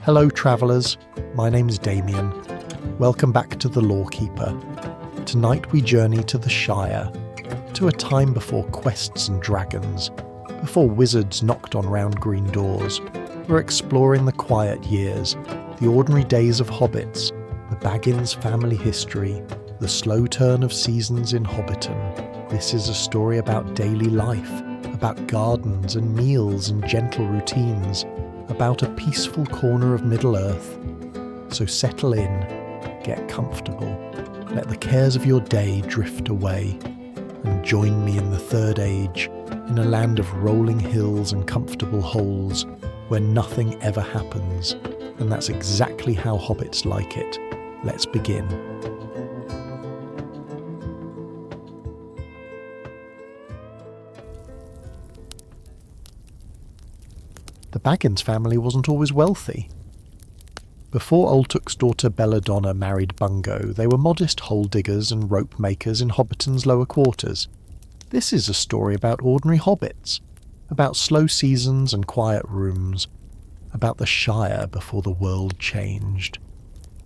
Hello travellers, my name's Damien. Welcome back to The Lawkeeper. Tonight we journey to the Shire, to a time before quests and dragons, before wizards knocked on round green doors. We're exploring the quiet years, the ordinary days of hobbits, the Baggins family history, the slow turn of seasons in Hobbiton. This is a story about daily life, about gardens and meals and gentle routines, about a peaceful corner of Middle-earth. So settle in, get comfortable, let the cares of your day drift away, and join me in the Third Age, in a land of rolling hills and comfortable holes, where nothing ever happens. And that's exactly how hobbits like it. Let's begin. The Baggins family wasn't always wealthy. Before Oldtook's daughter Belladonna married Bungo, they were modest hole diggers and rope makers in Hobbiton's lower quarters. This is a story about ordinary hobbits, about slow seasons and quiet rooms, about the Shire before the world changed.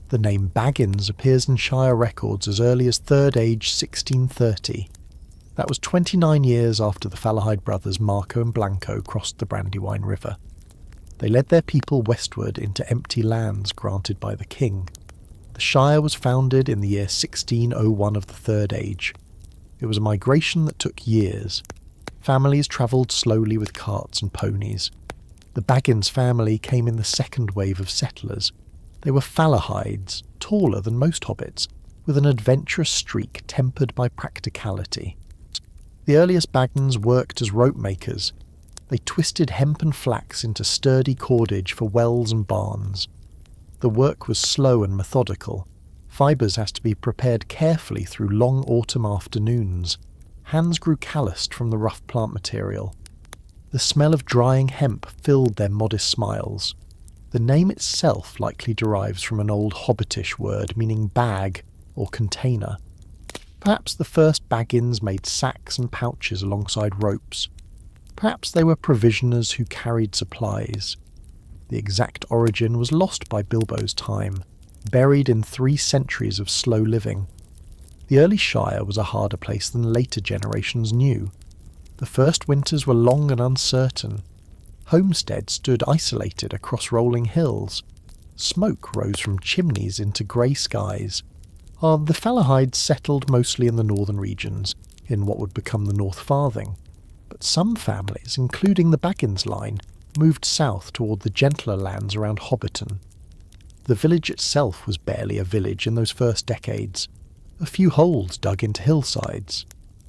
The name Baggins appears in Shire records as early as Third Age 1630. That was 29 years after the Falahide brothers Marco and Blanco crossed the Brandywine River. They led their people westward into empty lands granted by the king. The Shire was founded in the year 1601 of the Third Age. It was a migration that took years. Families travelled slowly with carts and ponies. The Baggins family came in the second wave of settlers. They were Falahides, taller than most hobbits, with an adventurous streak tempered by practicality. The earliest Baggins worked as rope makers. They twisted hemp and flax into sturdy cordage for wells and barns. The work was slow and methodical. Fibres had to be prepared carefully through long autumn afternoons. Hands grew calloused from the rough plant material. The smell of drying hemp filled their modest smiles. The name itself likely derives from an old Hobbitish word meaning bag or container. Perhaps the first Baggins made sacks and pouches alongside ropes. Perhaps they were provisioners who carried supplies. The exact origin was lost by Bilbo's time, buried in 3 centuries of slow living. The early Shire was a harder place than later generations knew. The first winters were long and uncertain. Homesteads stood isolated across rolling hills. Smoke rose from chimneys into grey skies. The Falahides settled mostly in the northern regions, in what would become the North Farthing. But some families, including the Baggins line, moved south toward the gentler lands around Hobbiton. The village itself was barely a village in those first decades. A few holes dug into hillsides,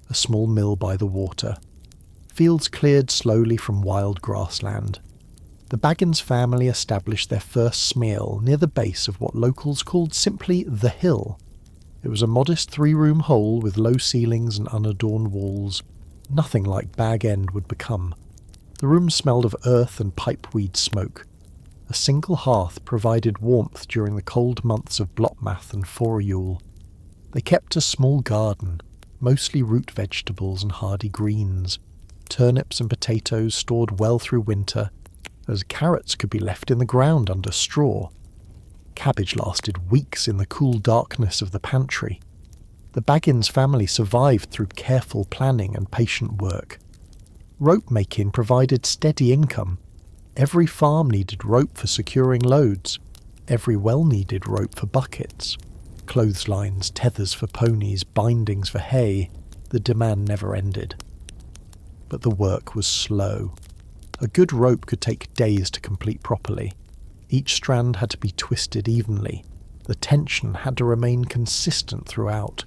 a small mill by the water, fields cleared slowly from wild grassland. The Baggins family established their first smeal near the base of what locals called simply the hill. It was a modest 3-room hole with low ceilings and unadorned walls. Nothing like Bag End would become. The room smelled of earth and pipeweed smoke. A single hearth provided warmth during the cold months of Blotmath and Forayule. They kept a small garden, mostly root vegetables and hardy greens. Turnips and potatoes stored well through winter, as carrots could be left in the ground under straw. Cabbage lasted weeks in the cool darkness of the pantry. The Baggins family survived through careful planning and patient work. Rope making provided steady income. Every farm needed rope for securing loads. Every well needed rope for buckets. Clotheslines, tethers for ponies, bindings for hay. The demand never ended. But the work was slow. A good rope could take days to complete properly. Each strand had to be twisted evenly. The tension had to remain consistent throughout.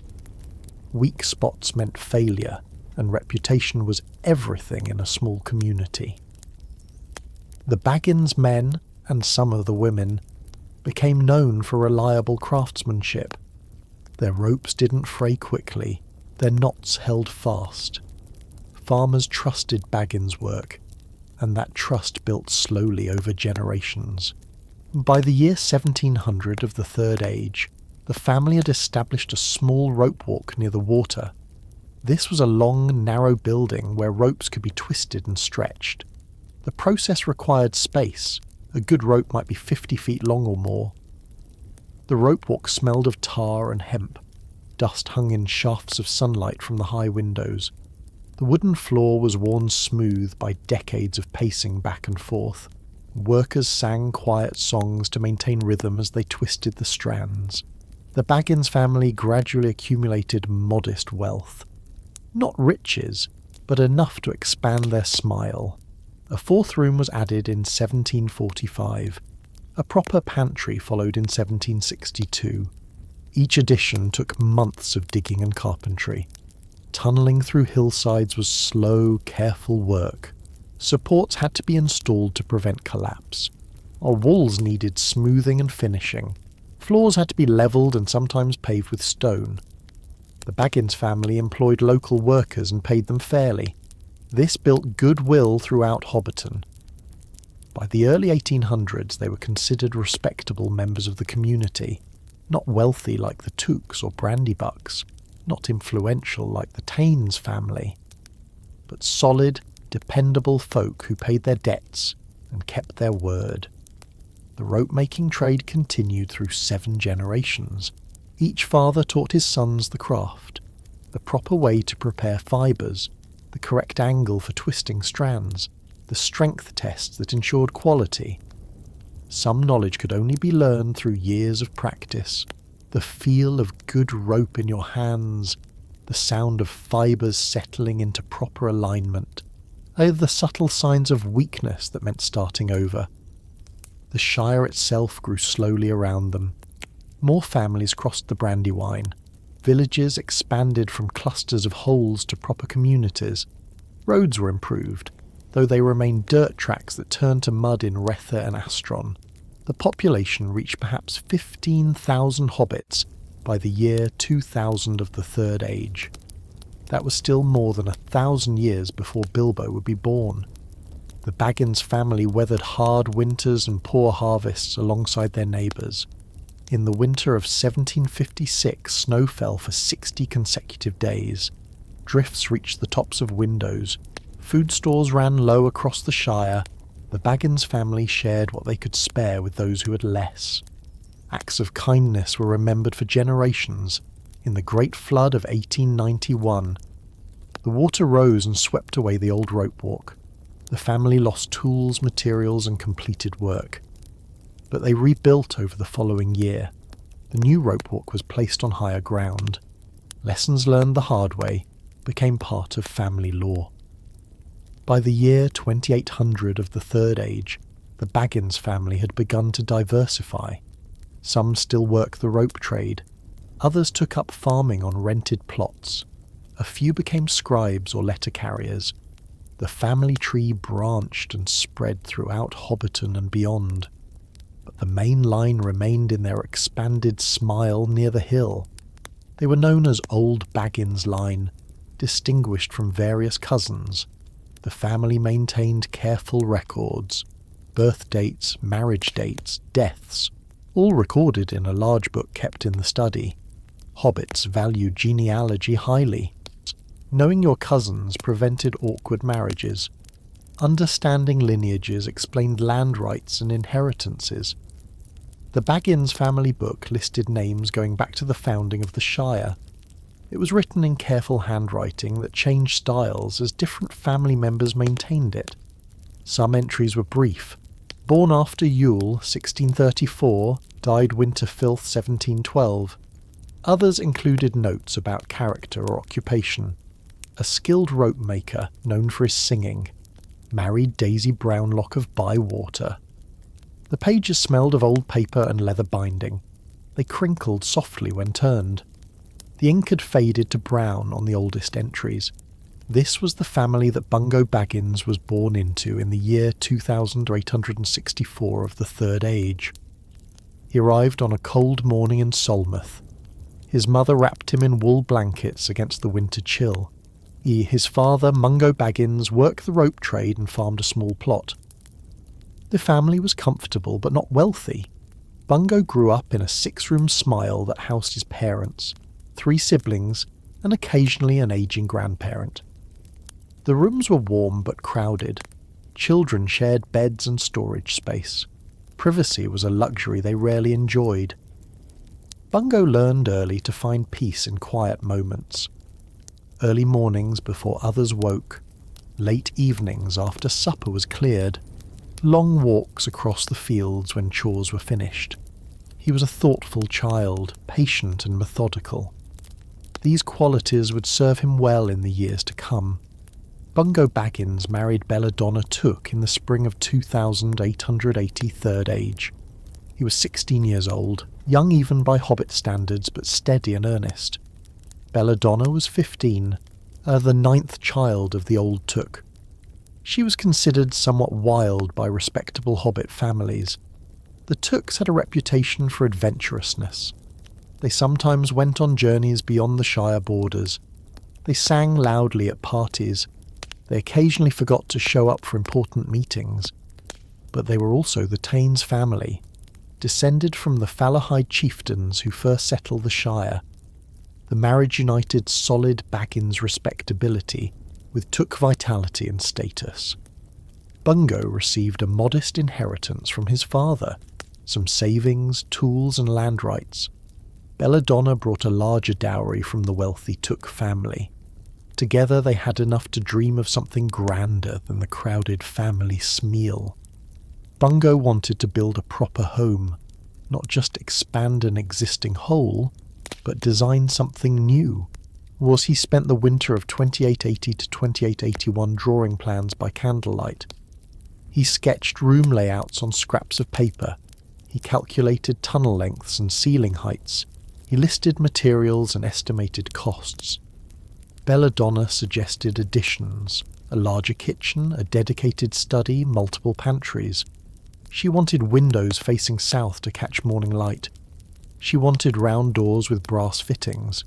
Weak spots meant failure, and reputation was everything in a small community. The Baggins men, and some of the women, became known for reliable craftsmanship. Their ropes didn't fray quickly, their knots held fast. Farmers trusted Baggins' work, and that trust built slowly over generations. By the year 1700 of the Third Age, the family had established a small rope walk near the water. This was a long, narrow building where ropes could be twisted and stretched. The process required space, A good rope might be 50 feet long or more. The rope walk smelled of tar and hemp. Dust hung in shafts of sunlight from the high windows. The wooden floor was worn smooth by decades of pacing back and forth. Workers sang quiet songs to maintain rhythm as they twisted the strands. The Baggins family gradually accumulated modest wealth. Not riches, but enough to expand their smile. A fourth room was added in 1745. A proper pantry followed in 1762. Each addition took months of digging and carpentry. Tunnelling through hillsides was slow, careful work. Supports had to be installed to prevent collapse. Our walls needed smoothing and finishing. Floors had to be levelled and sometimes paved with stone. The Baggins family employed local workers and paid them fairly. This built goodwill throughout Hobbiton. By the early 1800s, they were considered respectable members of the community, not wealthy like the Tooks or Brandybucks, not influential like the Taines family, but solid, dependable folk who paid their debts and kept their word. The rope-making trade continued through 7 generations. Each father taught his sons the craft, the proper way to prepare fibres, the correct angle for twisting strands, the strength tests that ensured quality. Some knowledge could only be learned through years of practice. The feel of good rope in your hands, the sound of fibres settling into proper alignment, are the subtle signs of weakness that meant starting over. The Shire itself grew slowly around them. More families crossed the Brandywine. Villages expanded from clusters of holes to proper communities. Roads were improved, though they remained dirt tracks that turned to mud in Retha and Astron. The population reached perhaps 15,000 hobbits by the year 2000 of the Third Age. That was still more than 1,000 years before Bilbo would be born. The Baggins family weathered hard winters and poor harvests alongside their neighbours. In the winter of 1756, snow fell for 60 consecutive days. Drifts reached the tops of windows. Food stores ran low across the Shire. The Baggins family shared what they could spare with those who had less. Acts of kindness were remembered for generations. In the Great Flood of 1891, the water rose and swept away the old rope walk. The family lost tools, materials, and completed work. But they rebuilt over the following year. The new rope walk was placed on higher ground. Lessons learned the hard way became part of family lore. By the year 2800 of the Third Age, the Baggins family had begun to diversify. Some still worked the rope trade. Others took up farming on rented plots. A few became scribes or letter carriers. The family tree branched and spread throughout Hobbiton and beyond. But the main line remained in their expanded smile near the hill. They were known as Old Baggins Line, distinguished from various cousins. The family maintained careful records, birth dates, marriage dates, deaths, all recorded in a large book kept in the study. Hobbits valued genealogy highly. Knowing your cousins prevented awkward marriages. Understanding lineages explained land rights and inheritances. The Baggins family book listed names going back to the founding of the Shire. It was written in careful handwriting that changed styles as different family members maintained it. Some entries were brief. Born after Yule, 1634, died winter filth, 1712. Others included notes about character or occupation. A skilled rope maker, known for his singing, married Daisy Brownlock of Bywater. The pages smelled of old paper and leather binding. They crinkled softly when turned. The ink had faded to brown on the oldest entries. This was the family that Bungo Baggins was born into in the year 2864 of the Third Age. He arrived on a cold morning in Solmouth. His mother wrapped him in wool blankets against the winter chill. His father, Mungo Baggins, worked the rope trade and farmed a small plot. The family was comfortable but not wealthy. Bungo grew up in a 6-room smile that housed his parents, 3 siblings, and occasionally an aging grandparent. The rooms were warm but crowded. Children shared beds and storage space. Privacy was a luxury they rarely enjoyed. Bungo learned early to find peace in quiet moments. Early mornings before others woke, late evenings after supper was cleared, long walks across the fields when chores were finished. He was a thoughtful child, patient and methodical. These qualities would serve him well in the years to come. Bungo Baggins married Belladonna Took in the spring of 2880 third age. He was 16 years old, young even by Hobbit standards, but steady and earnest. Belladonna was 15, the 9th child of the old Took. She was considered somewhat wild by respectable Hobbit families. The Tooks had a reputation for adventurousness. They sometimes went on journeys beyond the Shire borders. They sang loudly at parties. They occasionally forgot to show up for important meetings. But they were also the Thanes family, descended from the Falahide chieftains who first settled the Shire. The marriage united solid Baggins respectability with Took vitality and status. Bungo received a modest inheritance from his father, some savings, tools and land rights. Belladonna brought a larger dowry from the wealthy Took family. Together they had enough to dream of something grander than the crowded family smeal. Bungo wanted to build a proper home, not just expand an existing whole, but design something new. Was he spent the winter of 2880 to 2881 drawing plans by candlelight. He sketched room layouts on scraps of paper. He calculated tunnel lengths and ceiling heights. He listed materials and estimated costs. Belladonna suggested additions: a larger kitchen, a dedicated study, multiple pantries. She wanted windows facing south to catch morning light. She wanted round doors with brass fittings.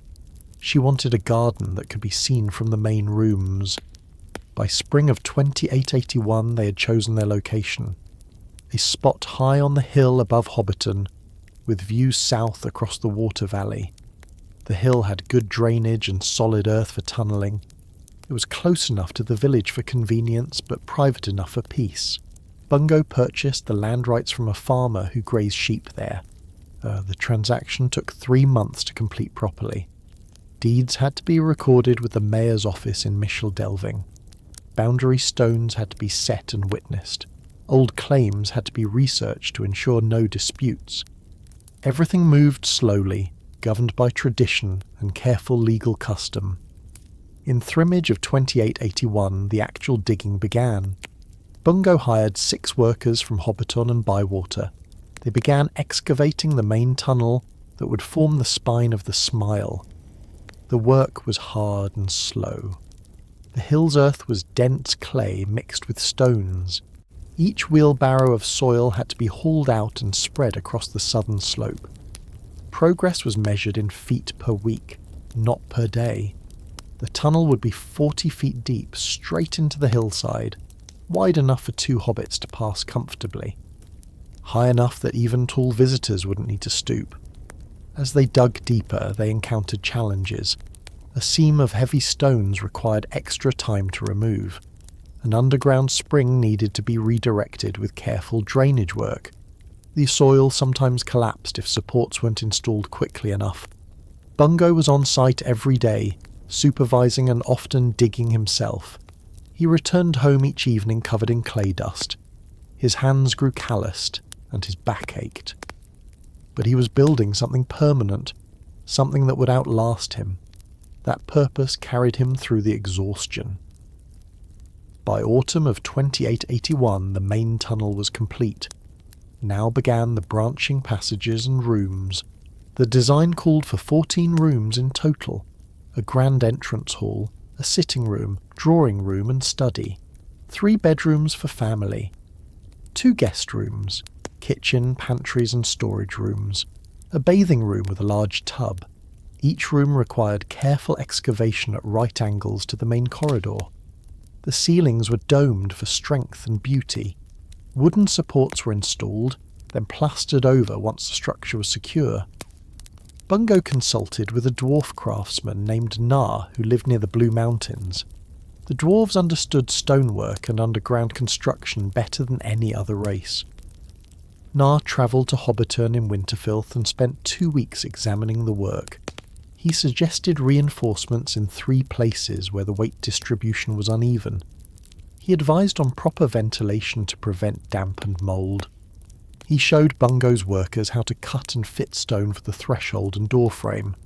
She wanted a garden that could be seen from the main rooms. By spring of 2881 they had chosen their location. A spot high on the hill above Hobbiton, with views south across the water valley. The hill had good drainage and solid earth for tunnelling. It was close enough to the village for convenience, but private enough for peace. Bungo purchased the land rights from a farmer who grazed sheep there. The transaction took 3 months to complete properly. Deeds had to be recorded with the mayor's office in Micheldelving. Boundary stones had to be set and witnessed. Old claims had to be researched to ensure no disputes. Everything moved slowly, governed by tradition and careful legal custom. In Thrimmage of 2881, the actual digging began. Bungo hired 6 workers from Hobbiton and Bywater. They began excavating the main tunnel that would form the spine of the Smile. The work was hard and slow. The hill's earth was dense clay mixed with stones. Each wheelbarrow of soil had to be hauled out and spread across the southern slope. Progress was measured in feet per week, not per day. The tunnel would be 40 feet deep, straight into the hillside, wide enough for 2 hobbits to pass comfortably. High enough that even tall visitors wouldn't need to stoop. As they dug deeper, they encountered challenges. A seam of heavy stones required extra time to remove. An underground spring needed to be redirected with careful drainage work. The soil sometimes collapsed if supports weren't installed quickly enough. Bungo was on site every day, supervising and often digging himself. He returned home each evening covered in clay dust. His hands grew calloused, and his back ached. But he was building something permanent, something that would outlast him. That purpose carried him through the exhaustion. By autumn of 2881, the main tunnel was complete. Now began the branching passages and rooms. The design called for 14 rooms in total: a grand entrance hall, a sitting room, drawing room and study, 3 bedrooms for family, 2 guest rooms, kitchen, pantries and storage rooms, a bathing room with a large tub. Each room required careful excavation at right angles to the main corridor. The ceilings were domed for strength and beauty. Wooden supports were installed, then plastered over once the structure was secure. Bungo consulted with a dwarf craftsman named Nar who lived near the Blue Mountains. The dwarves understood stonework and underground construction better than any other race. Nar travelled to Hobbiton in Winterfilth and spent 2 weeks examining the work. He suggested reinforcements in 3 places where the weight distribution was uneven. He advised on proper ventilation to prevent damp and mould. He showed Bungo's workers how to cut and fit stone for the threshold and door frame.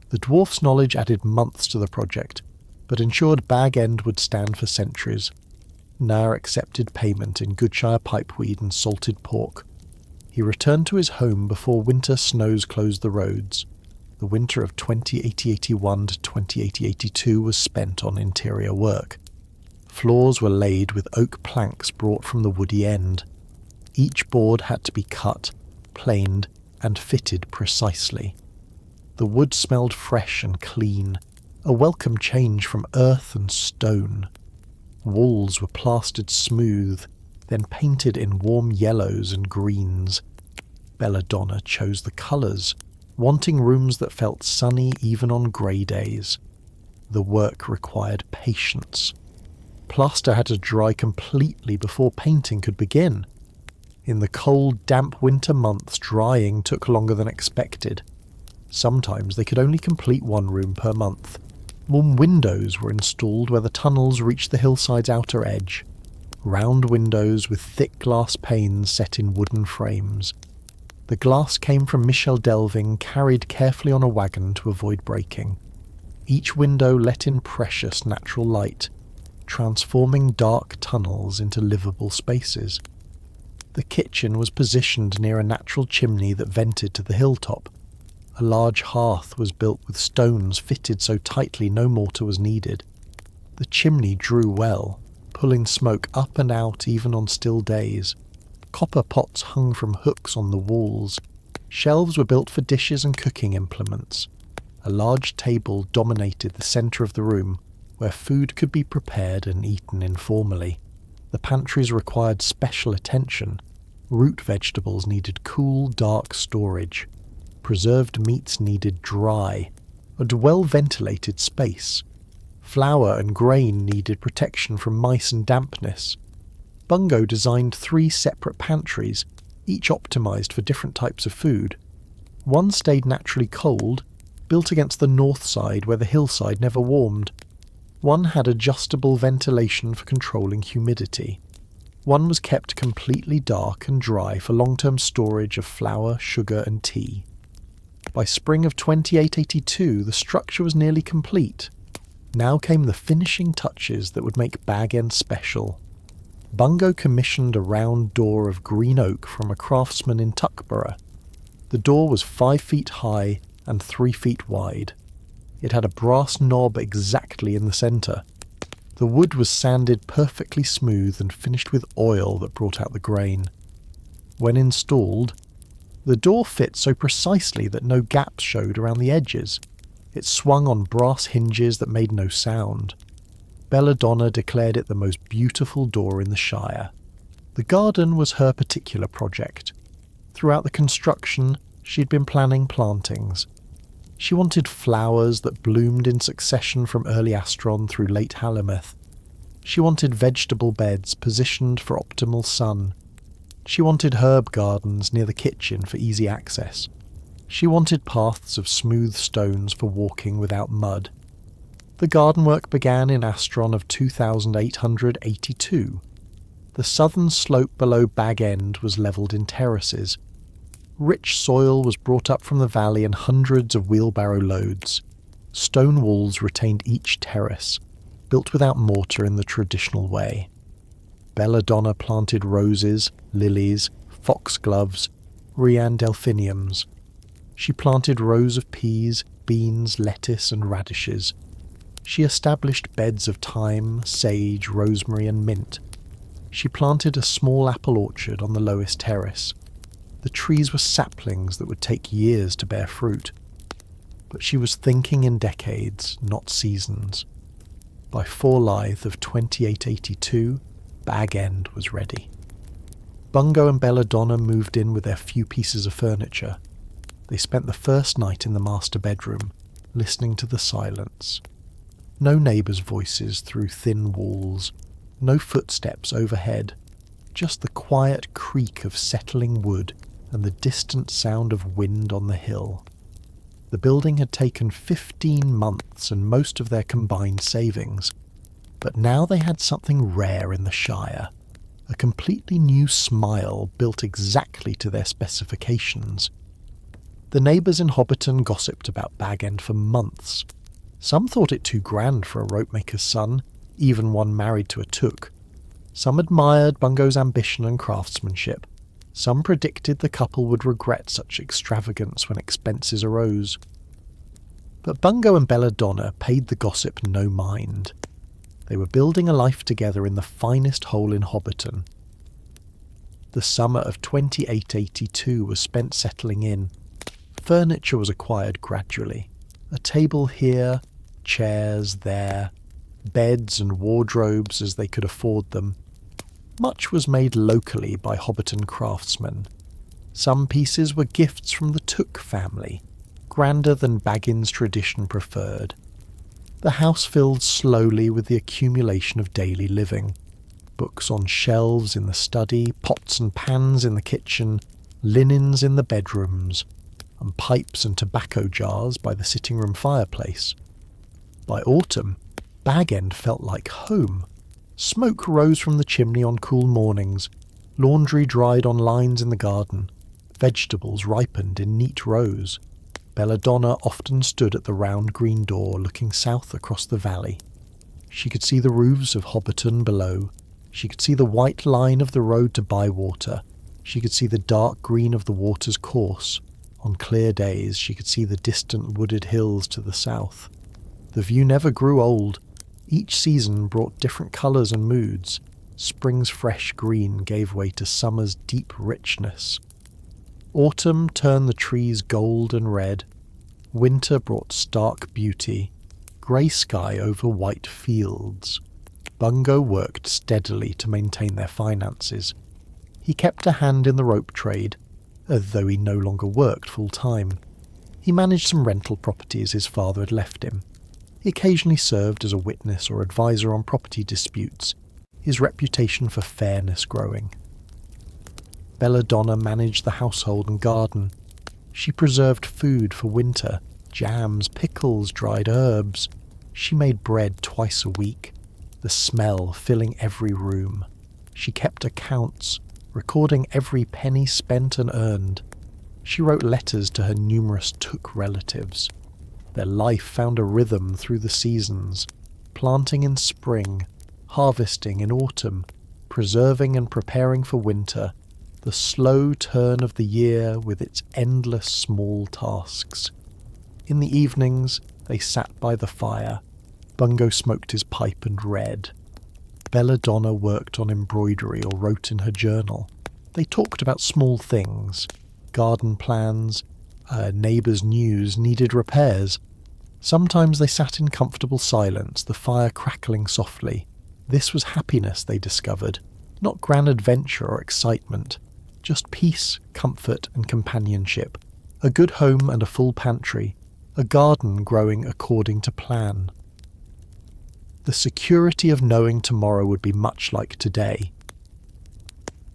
The dwarf's knowledge added months to the project, but ensured Bag End would stand for centuries. Nar accepted payment in Goodshire pipeweed and salted pork. He returned to his home before winter snows closed the roads. The winter of 2080-81 to 2080-82 was spent on interior work. Floors were laid with oak planks brought from the woody end. Each board had to be cut, planed, and fitted precisely. The wood smelled fresh and clean, a welcome change from earth and stone. Walls were plastered smooth, then painted in warm yellows and greens. Belladonna chose the colours, wanting rooms that felt sunny even on grey days. The work required patience. Plaster had to dry completely before painting could begin. In the cold, damp winter months, drying took longer than expected. Sometimes they could only complete 1 room per month. Warm windows were installed where the tunnels reached the hillside's outer edge. Round windows with thick glass panes set in wooden frames. The glass came from Michel Delving, carried carefully on a wagon to avoid breaking. Each window let in precious natural light, transforming dark tunnels into livable spaces. The kitchen was positioned near a natural chimney that vented to the hilltop. A large hearth was built with stones fitted so tightly no mortar was needed. The chimney drew well, pulling smoke up and out even on still days. Copper pots hung from hooks on the walls. Shelves were built for dishes and cooking implements. A large table dominated the centre of the room, where food could be prepared and eaten informally. The pantries required special attention. Root vegetables needed cool, dark storage. Preserved meats needed dry, and well-ventilated space. Flour and grain needed protection from mice and dampness. Bungo designed 3 separate pantries, each optimised for different types of food. One stayed naturally cold, built against the north side where the hillside never warmed. One had adjustable ventilation for controlling humidity. One was kept completely dark and dry for long-term storage of flour, sugar and tea. By spring of 2882, the structure was nearly complete. Now came the finishing touches that would make Bag End special. Bungo commissioned a round door of green oak from a craftsman in Tuckborough. The door was 5 feet high and 3 feet wide. It had a brass knob exactly in the centre. The wood was sanded perfectly smooth and finished with oil that brought out the grain. When installed, the door fit so precisely that no gaps showed around the edges. It swung on brass hinges that made no sound. Belladonna declared it the most beautiful door in the Shire. The garden was her particular project. Throughout the construction, she'd been planning plantings. She wanted flowers that bloomed in succession from early Astron through late Halimeth. She wanted vegetable beds positioned for optimal sun. She wanted herb gardens near the kitchen for easy access. She wanted paths of smooth stones for walking without mud. The garden work began in Astron of 2882. The southern slope below Bag End was levelled in terraces. Rich soil was brought up from the valley in hundreds of wheelbarrow loads. Stone walls retained each terrace, built without mortar in the traditional way. Belladonna planted roses, lilies, foxgloves, Rian delphiniums. She planted rows of peas, beans, lettuce and radishes. She established beds of thyme, sage, rosemary and mint. She planted a small apple orchard on the lowest terrace. The trees were saplings that would take years to bear fruit. But she was thinking in decades, not seasons. By Forlythe of 2882, Bag End was ready. Bungo and Belladonna moved in with their few pieces of furniture. They spent the first night in the master bedroom, listening to the silence. No neighbours' voices through thin walls, no footsteps overhead. just the quiet creak of settling wood and the distant sound of wind on the hill. The building had taken 15 months and most of their combined savings, but now they had something rare in the Shire, a completely new smile built exactly to their specifications. The neighbours in Hobbiton gossiped about Baggins for months. Some thought it too grand for a ropemaker's son, even one married to a took. Some admired Bungo's ambition and craftsmanship. Some predicted the couple would regret such extravagance when expenses arose. But Bungo and Belladonna paid the gossip no mind. They were building a life together in the finest hole in Hobbiton. The summer of 2882 was spent settling in. Furniture was acquired gradually. A table here, chairs there, beds and wardrobes as they could afford them. Much was made locally by Hobbiton craftsmen. Some pieces were gifts from the Took family, grander than Baggins' tradition preferred. The house filled slowly with the accumulation of daily living. Books on shelves in the study, pots and pans in the kitchen, linens in the bedrooms, and pipes and tobacco jars by the sitting room fireplace. By autumn, Bag End felt like home. Smoke rose from the chimney on cool mornings, laundry dried on lines in the garden, vegetables ripened in neat rows. Belladonna often stood at the round green door looking south across the valley. She could see the roofs of Hobbiton below. She could see the white line of the road to Bywater. She could see the dark green of the water's course. On clear days she could see the distant wooded hills to the south. The view never grew old. Each season brought different colours and moods. Spring's fresh green gave way to summer's deep richness. Autumn turned the trees gold and red. Winter brought stark beauty, grey sky over white fields. Bungo worked steadily to maintain their finances. He kept a hand in the rope trade, although he no longer worked full-time. He managed some rental properties his father had left him. He occasionally served as a witness or advisor on property disputes, his reputation for fairness growing. Belladonna managed the household and garden. She preserved food for winter, jams, pickles, dried herbs. She made bread twice a week, the smell filling every room. She kept accounts, recording every penny spent and earned. She wrote letters to her numerous Took relatives. Their life found a rhythm through the seasons, planting in spring, harvesting in autumn, preserving and preparing for winter, the slow turn of the year with its endless small tasks. In the evenings, they sat by the fire. Bungo smoked his pipe and read. Belladonna worked on embroidery or wrote in her journal. They talked about small things, garden plans, neighbours' news needed repairs. Sometimes they sat in comfortable silence, the fire crackling softly. This was happiness, they discovered, not grand adventure or excitement, just peace, comfort and companionship, a good home and a full pantry, a garden growing according to plan. The security of knowing tomorrow would be much like today.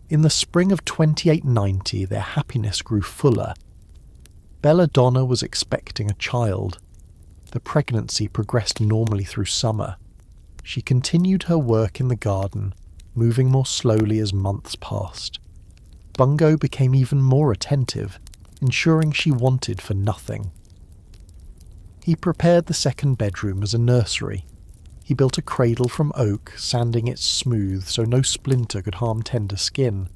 In the spring of 2890, their happiness grew fuller. Belladonna was expecting a child. The pregnancy progressed normally through summer. She continued her work in the garden, moving more slowly as months passed. Bungo became even more attentive, ensuring she wanted for nothing. He prepared the second bedroom as a nursery. He built a cradle from oak, sanding it smooth so no splinter could harm tender skin.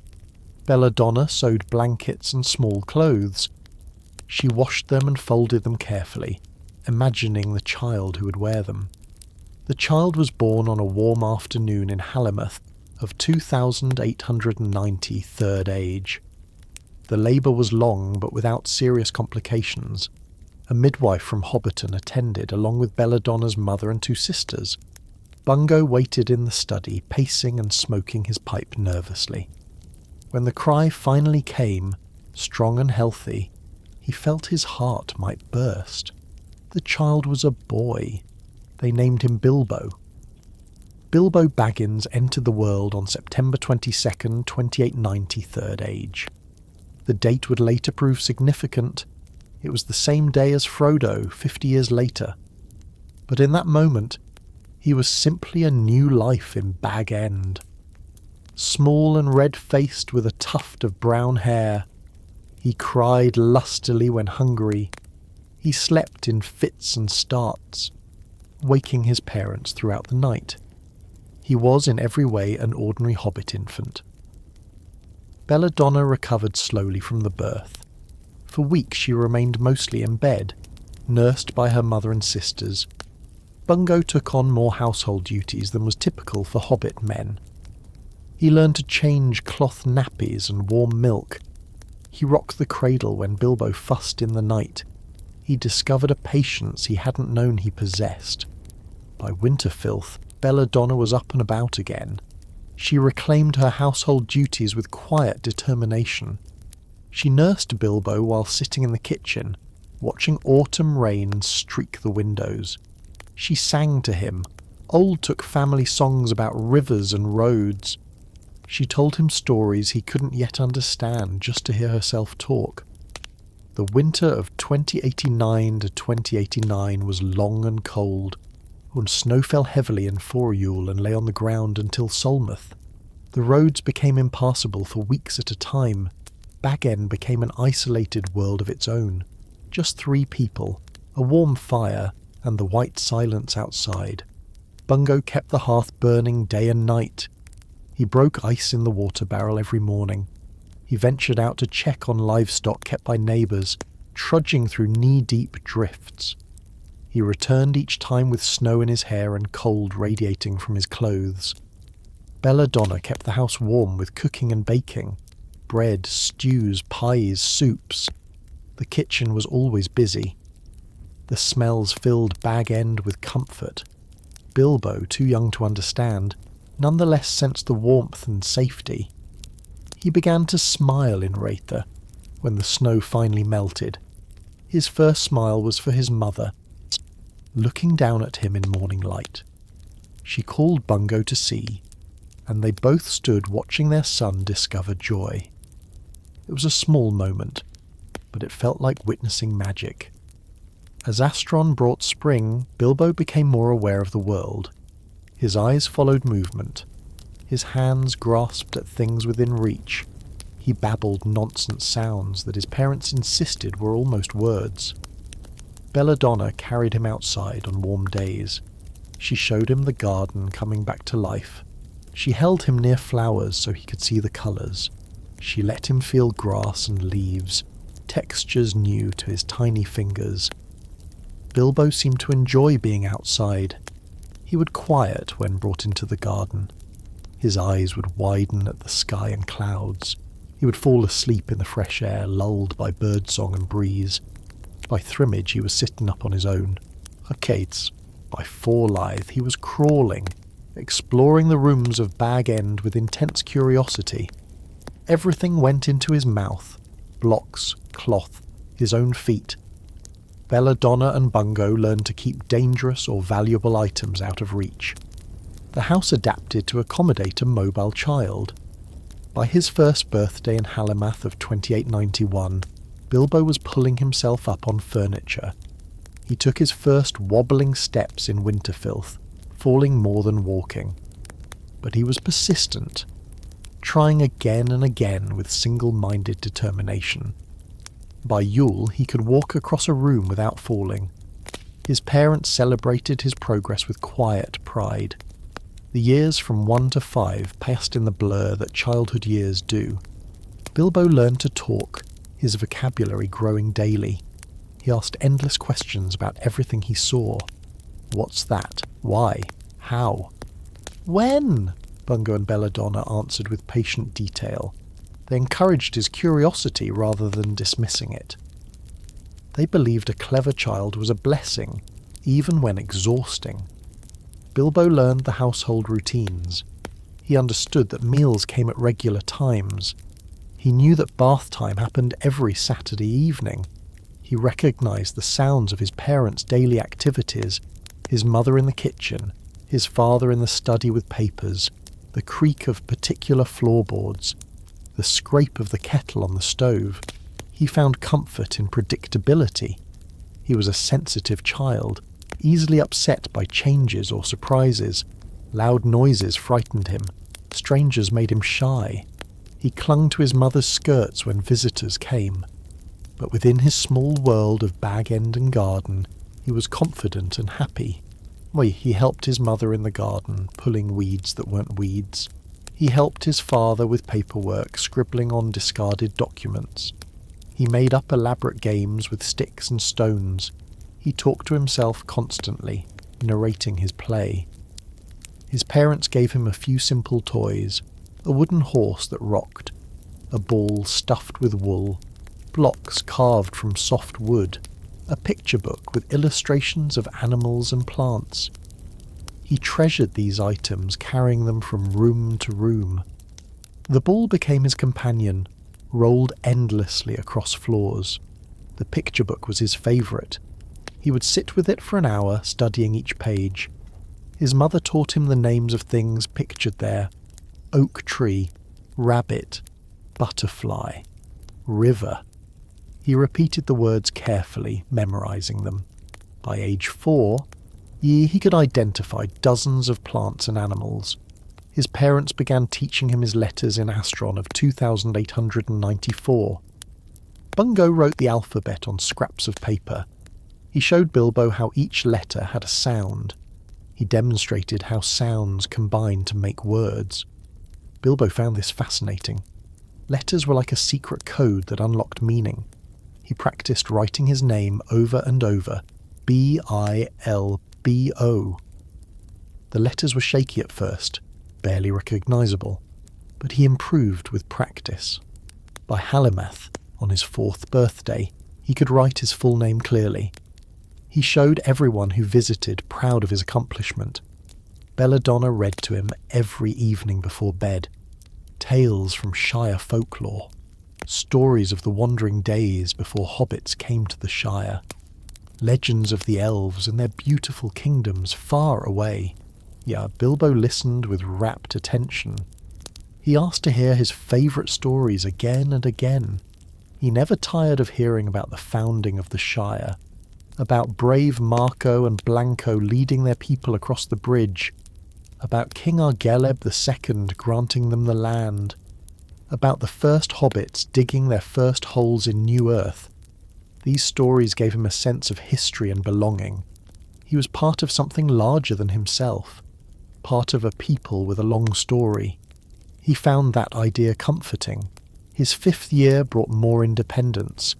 Belladonna sewed blankets and small clothes. She washed them and folded them carefully, imagining the child who would wear them. The child was born on a warm afternoon in Hallowmouth of 2890 third age. The labour was long but without serious complications. A midwife from Hobbiton attended along with Belladonna's mother and two sisters. Bungo waited in the study, pacing and smoking his pipe nervously. When the cry finally came, strong and healthy, he felt his heart might burst. The child was a boy. They named him Bilbo. Bilbo Baggins entered the world on September 22nd, 2890, third age. The date would later prove significant. It was the same day as Frodo, 50 years later. But in that moment, he was simply a new life in Bag End. Small and red-faced with a tuft of brown hair, he cried lustily when hungry. He slept in fits and starts, waking his parents throughout the night. He was in every way an ordinary hobbit infant. Belladonna recovered slowly from the birth. For weeks she remained mostly in bed, nursed by her mother and sisters. Bungo took on more household duties than was typical for hobbit men. He learned to change cloth nappies and warm milk. He rocked the cradle when Bilbo fussed in the night. He discovered a patience he hadn't known he possessed. By Winterfilth, Belladonna was up and about again. She reclaimed her household duties with quiet determination. She nursed Bilbo while sitting in the kitchen, watching autumn rain streak the windows. She sang to him, old-took family songs about rivers and roads. She told him stories he couldn't yet understand just to hear herself talk. The winter of 2089 to 2089 was long and cold, and snow fell heavily in Forjul and lay on the ground until Solmouth. The roads became impassable for weeks at a time. Bag End became an isolated world of its own. Just 3 people, a warm fire, and the white silence outside. Bungo kept the hearth burning day and night. He broke ice in the water barrel every morning. He ventured out to check on livestock kept by neighbours, trudging through knee-deep drifts. He returned each time with snow in his hair and cold radiating from his clothes. Belladonna kept the house warm with cooking and baking. Bread, stews, pies, soups. The kitchen was always busy. The smells filled Bag End with comfort. Bilbo, too young to understand, nonetheless sensed the warmth and safety. He began to smile in Raitha when the snow finally melted. His first smile was for his mother, looking down at him in morning light. She called Bungo to see, and they both stood watching their son discover joy. It was a small moment, but it felt like witnessing magic. As Astron brought spring, Bilbo became more aware of the world. His eyes followed movement. His hands grasped at things within reach. He babbled nonsense sounds that his parents insisted were almost words. Belladonna carried him outside on warm days. She showed him the garden coming back to life. She held him near flowers so he could see the colours. She let him feel grass and leaves, textures new to his tiny fingers. Bilbo seemed to enjoy being outside. He would quiet when brought into the garden. His eyes would widen at the sky and clouds. He would fall asleep in the fresh air, lulled by birdsong and breeze. By Thrimmage he was sitting up on his own. Arcades. By Forlythe he was crawling, exploring the rooms of Bag End with intense curiosity. Everything went into his mouth. Blocks, cloth, his own feet. Belladonna and Bungo learned to keep dangerous or valuable items out of reach. The house adapted to accommodate a mobile child. By his first birthday in Hallowmath of 2891, Bilbo was pulling himself up on furniture. He took his first wobbling steps in Winterfilth, falling more than walking. But he was persistent, trying again and again with single-minded determination. By Yule, he could walk across a room without falling. His parents celebrated his progress with quiet pride. The years from 1 to 5 passed in the blur that childhood years do. Bilbo learned to talk, his vocabulary growing daily. He asked endless questions about everything he saw. What's that? Why? How? When? Bungo and Belladonna answered with patient detail. They encouraged his curiosity rather than dismissing it. They believed a clever child was a blessing, even when exhausting. Bilbo learned the household routines. He understood that meals came at regular times. He knew that bath time happened every Saturday evening. He recognised the sounds of his parents' daily activities, his mother in the kitchen, his father in the study with papers, the creak of particular floorboards, the scrape of the kettle on the stove. He found comfort in predictability. He was a sensitive child, easily upset by changes or surprises. Loud noises frightened him. Strangers made him shy. He clung to his mother's skirts when visitors came. But within his small world of bag end and garden, he was confident and happy. He helped his mother in the garden, pulling weeds that weren't weeds. He helped his father with paperwork, scribbling on discarded documents. He made up elaborate games with sticks and stones. He talked to himself constantly, narrating his play. His parents gave him a few simple toys, a wooden horse that rocked, a ball stuffed with wool, blocks carved from soft wood, a picture book with illustrations of animals and plants. He treasured these items, carrying them from room to room. The ball became his companion, rolled endlessly across floors. The picture book was his favourite. He would sit with it for an hour, studying each page. His mother taught him the names of things pictured there: oak tree, rabbit, butterfly, river. He repeated the words carefully, memorising them. By age 4, he could identify dozens of plants and animals. His parents began teaching him his letters in Astron of 2894. Bungo wrote the alphabet on scraps of paper. He showed Bilbo how each letter had a sound. He demonstrated how sounds combine to make words. Bilbo found this fascinating. Letters were like a secret code that unlocked meaning. He practiced writing his name over and over, Bilbo. The letters were shaky at first, barely recognisable, but he improved with practice. By Halimath, on his 4th birthday, he could write his full name clearly. He showed everyone who visited, proud of his accomplishment. Belladonna read to him every evening before bed. Tales from Shire folklore. Stories of the wandering days before hobbits came to the Shire. Legends of the elves and their beautiful kingdoms far away. Bilbo listened with rapt attention. He asked to hear his favourite stories again and again. He never tired of hearing about the founding of the Shire, about brave Marco and Blanco leading their people across the bridge, about King Argeleb II granting them the land, about the first hobbits digging their first holes in New Earth. These stories gave him a sense of history and belonging. He was part of something larger than himself, part of a people with a long story. He found that idea comforting. His 5th year brought more independence.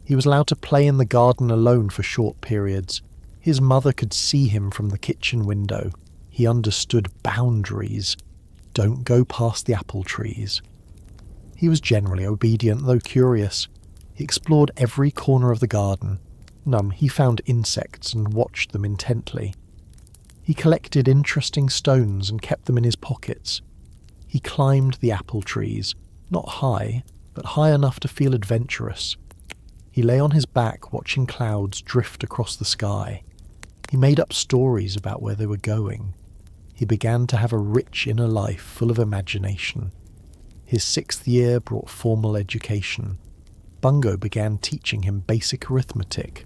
He was allowed to play in the garden alone for short periods. His mother could see him from the kitchen window. He understood boundaries. Don't go past the apple trees. He was generally obedient, though curious. He explored every corner of the garden. He found insects and watched them intently. He collected interesting stones and kept them in his pockets. He climbed the apple trees, not high, but high enough to feel adventurous. He lay on his back watching clouds drift across the sky. He made up stories about where they were going. He began to have a rich inner life full of imagination. His 6th year brought formal education. Bungo began teaching him basic arithmetic,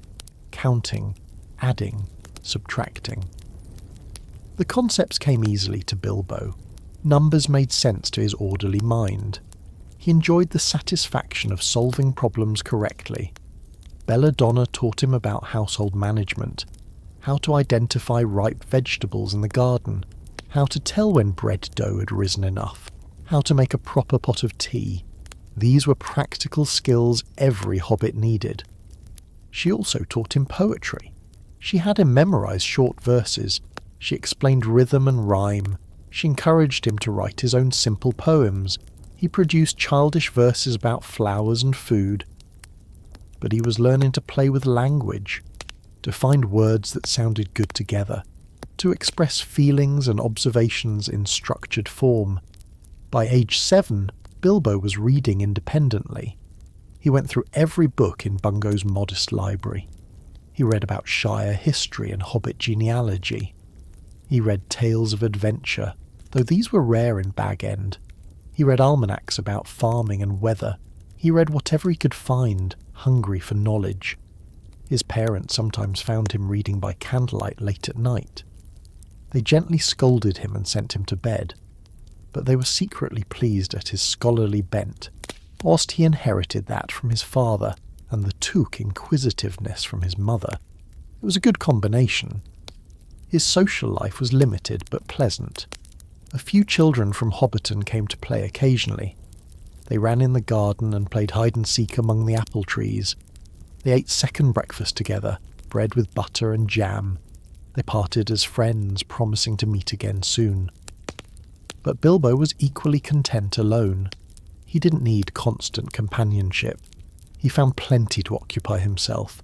counting, adding, subtracting. The concepts came easily to Bilbo. Numbers made sense to his orderly mind. He enjoyed the satisfaction of solving problems correctly. Belladonna taught him about household management, how to identify ripe vegetables in the garden, how to tell when bread dough had risen enough, how to make a proper pot of tea. These were practical skills every hobbit needed. She also taught him poetry. She had him memorize short verses. She explained rhythm and rhyme. She encouraged him to write his own simple poems. He produced childish verses about flowers and food. But he was learning to play with language, to find words that sounded good together, to express feelings and observations in structured form. By age 7, Bilbo was reading independently. He went through every book in Bungo's modest library. He read about Shire history and Hobbit genealogy. He read tales of adventure, though these were rare in Bag End. He read almanacs about farming and weather. He read whatever he could find, hungry for knowledge. His parents sometimes found him reading by candlelight late at night. They gently scolded him and sent him to bed, but they were secretly pleased at his scholarly bent, whilst he inherited that from his father and the took inquisitiveness from his mother. It was a good combination. His social life was limited but pleasant. A few children from Hobbiton came to play occasionally. They ran in the garden and played hide-and-seek among the apple trees. They ate second breakfast together, bread with butter and jam. They parted as friends, promising to meet again soon. But Bilbo was equally content alone. He didn't need constant companionship. He found plenty to occupy himself.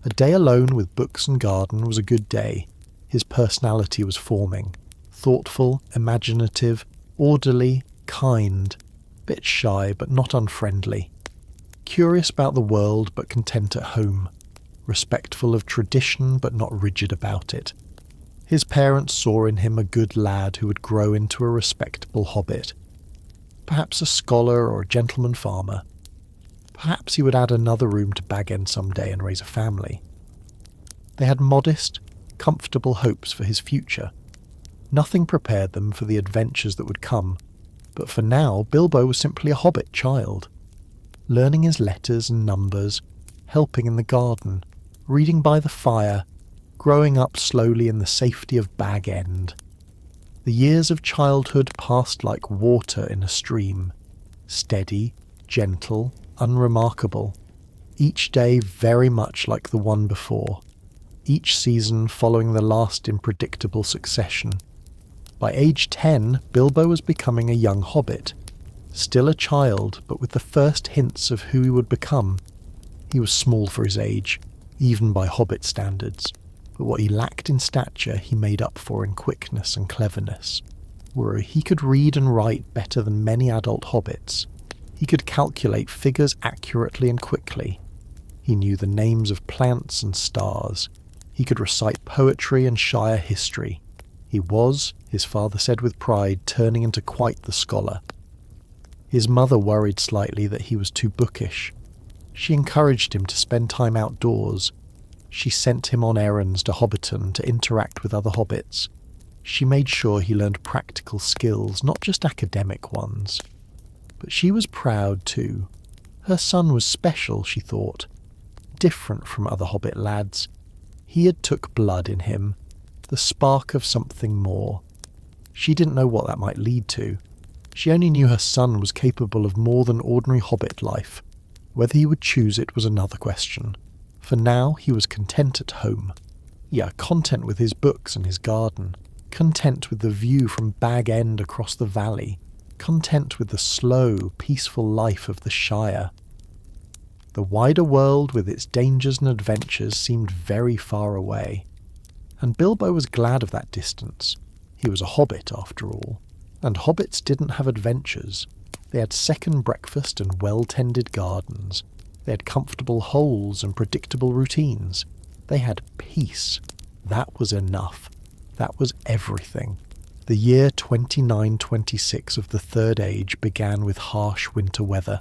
A day alone with books and garden was a good day. His personality was forming. Thoughtful, imaginative, orderly, kind, bit shy but not unfriendly. Curious about the world but content at home. Respectful of tradition but not rigid about it. His parents saw in him a good lad who would grow into a respectable hobbit. Perhaps a scholar or a gentleman farmer. Perhaps he would add another room to Bag End someday and raise a family. They had modest, comfortable hopes for his future. Nothing prepared them for the adventures that would come, but for now Bilbo was simply a hobbit child, learning his letters and numbers, helping in the garden, reading by the fire, growing up slowly in the safety of Bag End. The years of childhood passed like water in a stream, steady, gentle, unremarkable, each day very much like the one before, each season following the last in predictable succession. By age 10, Bilbo was becoming a young hobbit, still a child, but with the first hints of who he would become. He was small for his age, even by hobbit standards, but what he lacked in stature he made up for in quickness and cleverness. Where he could read and write better than many adult hobbits. He could calculate figures accurately and quickly. He knew the names of plants and stars. He could recite poetry and Shire history. He was, his father said with pride, turning into quite the scholar. His mother worried slightly that he was too bookish. She encouraged him to spend time outdoors. She sent him on errands to Hobbiton to interact with other hobbits. She made sure he learned practical skills, not just academic ones. But she was proud too. Her son was special, she thought. Different from other hobbit lads. He had took blood in him, the spark of something more. She didn't know what that might lead to. She only knew her son was capable of more than ordinary hobbit life. Whether he would choose it was another question. For now he was content at home. Yeah, content with his books and his garden. Content with the view from Bag End across the valley. Content with the slow, peaceful life of the Shire. The wider world with its dangers and adventures seemed very far away. And Bilbo was glad of that distance. He was a hobbit after all. And hobbits didn't have adventures. They had second breakfast and well-tended gardens. They had comfortable holes and predictable routines. They had peace. That was enough. That was everything. The year 2926 of the Third Age began with harsh winter weather.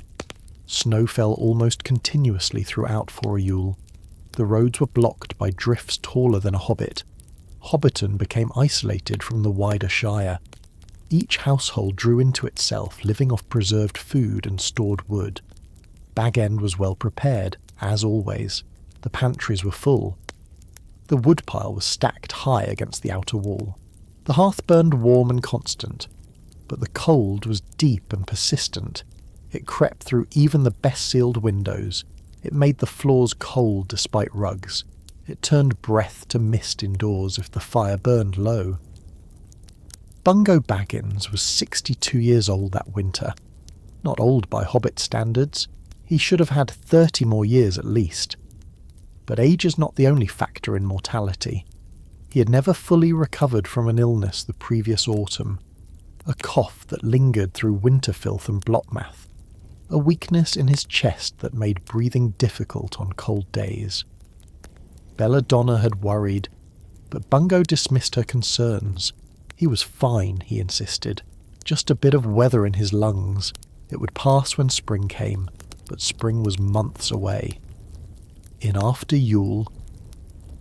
Snow fell almost continuously throughout for a Yule. The roads were blocked by drifts taller than a hobbit. Hobbiton became isolated from the wider Shire. Each household drew into itself, living off preserved food and stored wood. Bag End was well prepared, as always. The pantries were full. The woodpile was stacked high against the outer wall. The hearth burned warm and constant, but the cold was deep and persistent. It crept through even the best-sealed windows. It made the floors cold despite rugs. It turned breath to mist indoors if the fire burned low. Bungo Baggins was 62 years old that winter. Not old by hobbit standards. He should have had 30 more years at least. But age is not the only factor in mortality. He had never fully recovered from an illness the previous autumn. A cough that lingered through winter filth and blotmath. A weakness in his chest that made breathing difficult on cold days. Belladonna had worried. But Bungo dismissed her concerns. He was fine, he insisted. Just a bit of weather in his lungs. It would pass when spring came, but spring was months away. In after Yule,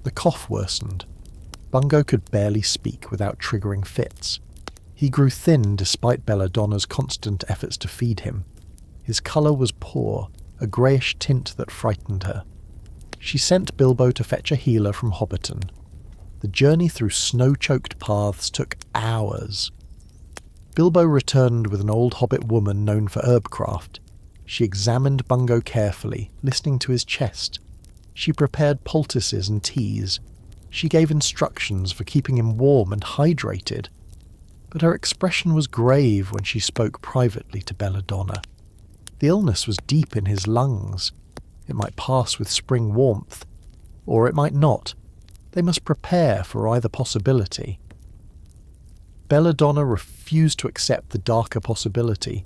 the cough worsened. Bungo could barely speak without triggering fits. He grew thin despite Belladonna's constant efforts to feed him. His colour was poor, a greyish tint that frightened her. She sent Bilbo to fetch a healer from Hobbiton. The journey through snow-choked paths took hours. Bilbo returned with an old hobbit woman known for herbcraft. She examined Bungo carefully, listening to his chest. She prepared poultices and teas. She gave instructions for keeping him warm and hydrated. But her expression was grave when she spoke privately to Belladonna. The illness was deep in his lungs. It might pass with spring warmth, or it might not. They must prepare for either possibility. Belladonna refused to accept the darker possibility.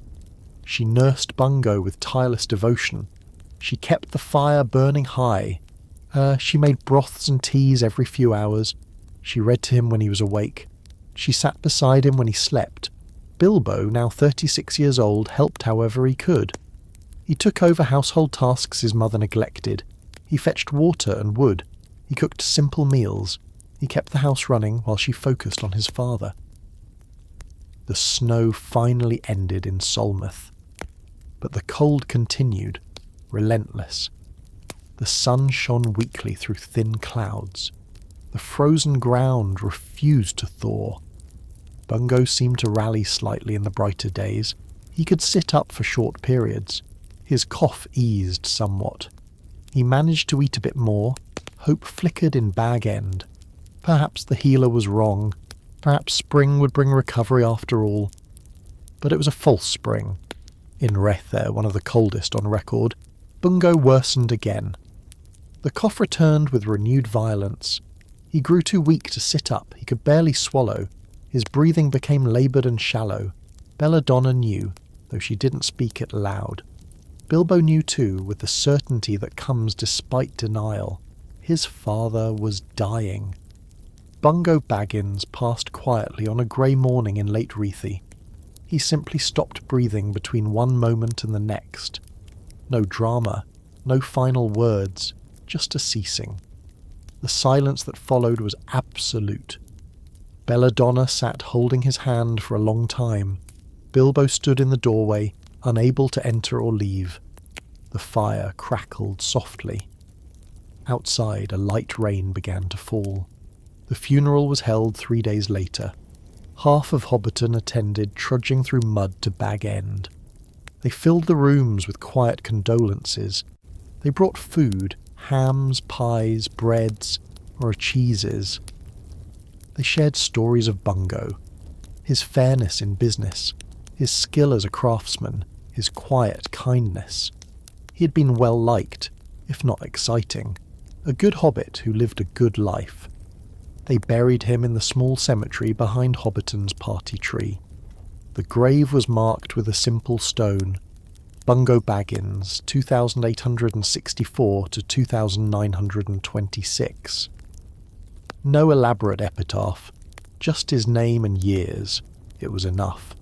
She nursed Bungo with tireless devotion. She kept the fire burning high. She made broths and teas every few hours. She read to him when he was awake. She sat beside him when he slept. Bilbo, now 36 years old, helped however he could. He took over household tasks his mother neglected. He fetched water and wood. He cooked simple meals. He kept the house running while she focused on his father. The snow finally ended in Solmouth. But the cold continued, relentless. The sun shone weakly through thin clouds. The frozen ground refused to thaw. Bungo seemed to rally slightly in the brighter days. He could sit up for short periods. His cough eased somewhat. He managed to eat a bit more. Hope flickered in Bag End. Perhaps the healer was wrong. Perhaps spring would bring recovery after all. But it was a false spring. In Rether, one of the coldest on record, Bungo worsened again. The cough returned with renewed violence. He grew too weak to sit up. He could barely swallow. His breathing became laboured and shallow. Belladonna knew, though she didn't speak it loud. Bilbo knew too, with the certainty that comes despite denial. His father was dying. Bungo Baggins passed quietly on a grey morning in late Rethy. He simply stopped breathing between one moment and the next. No drama, no final words, just a ceasing. The silence that followed was absolute. Belladonna sat holding his hand for a long time. Bilbo stood in the doorway, unable to enter or leave. The fire crackled softly. Outside, a light rain began to fall. The funeral was held 3 days later. Half of Hobbiton attended, trudging through mud to Bag End. They filled the rooms with quiet condolences. They brought food, hams, pies, breads, or cheeses. They shared stories of Bungo, his fairness in business, his skill as a craftsman, his quiet kindness. He had been well liked, if not exciting, a good hobbit who lived a good life. They buried him in the small cemetery behind Hobbiton's party tree. The grave was marked with a simple stone, Bungo Baggins, 2864 to 2926. No elaborate epitaph, just his name and years. It was enough.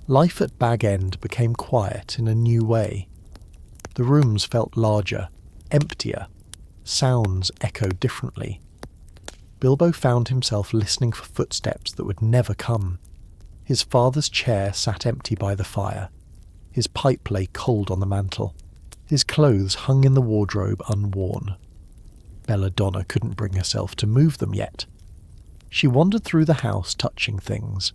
Life at Bag End became quiet in a new way. The rooms felt larger, emptier. Sounds echoed differently. Bilbo found himself listening for footsteps that would never come. His father's chair sat empty by the fire. His pipe lay cold on the mantel. His clothes hung in the wardrobe unworn. Belladonna couldn't bring herself to move them yet. She wandered through the house touching things.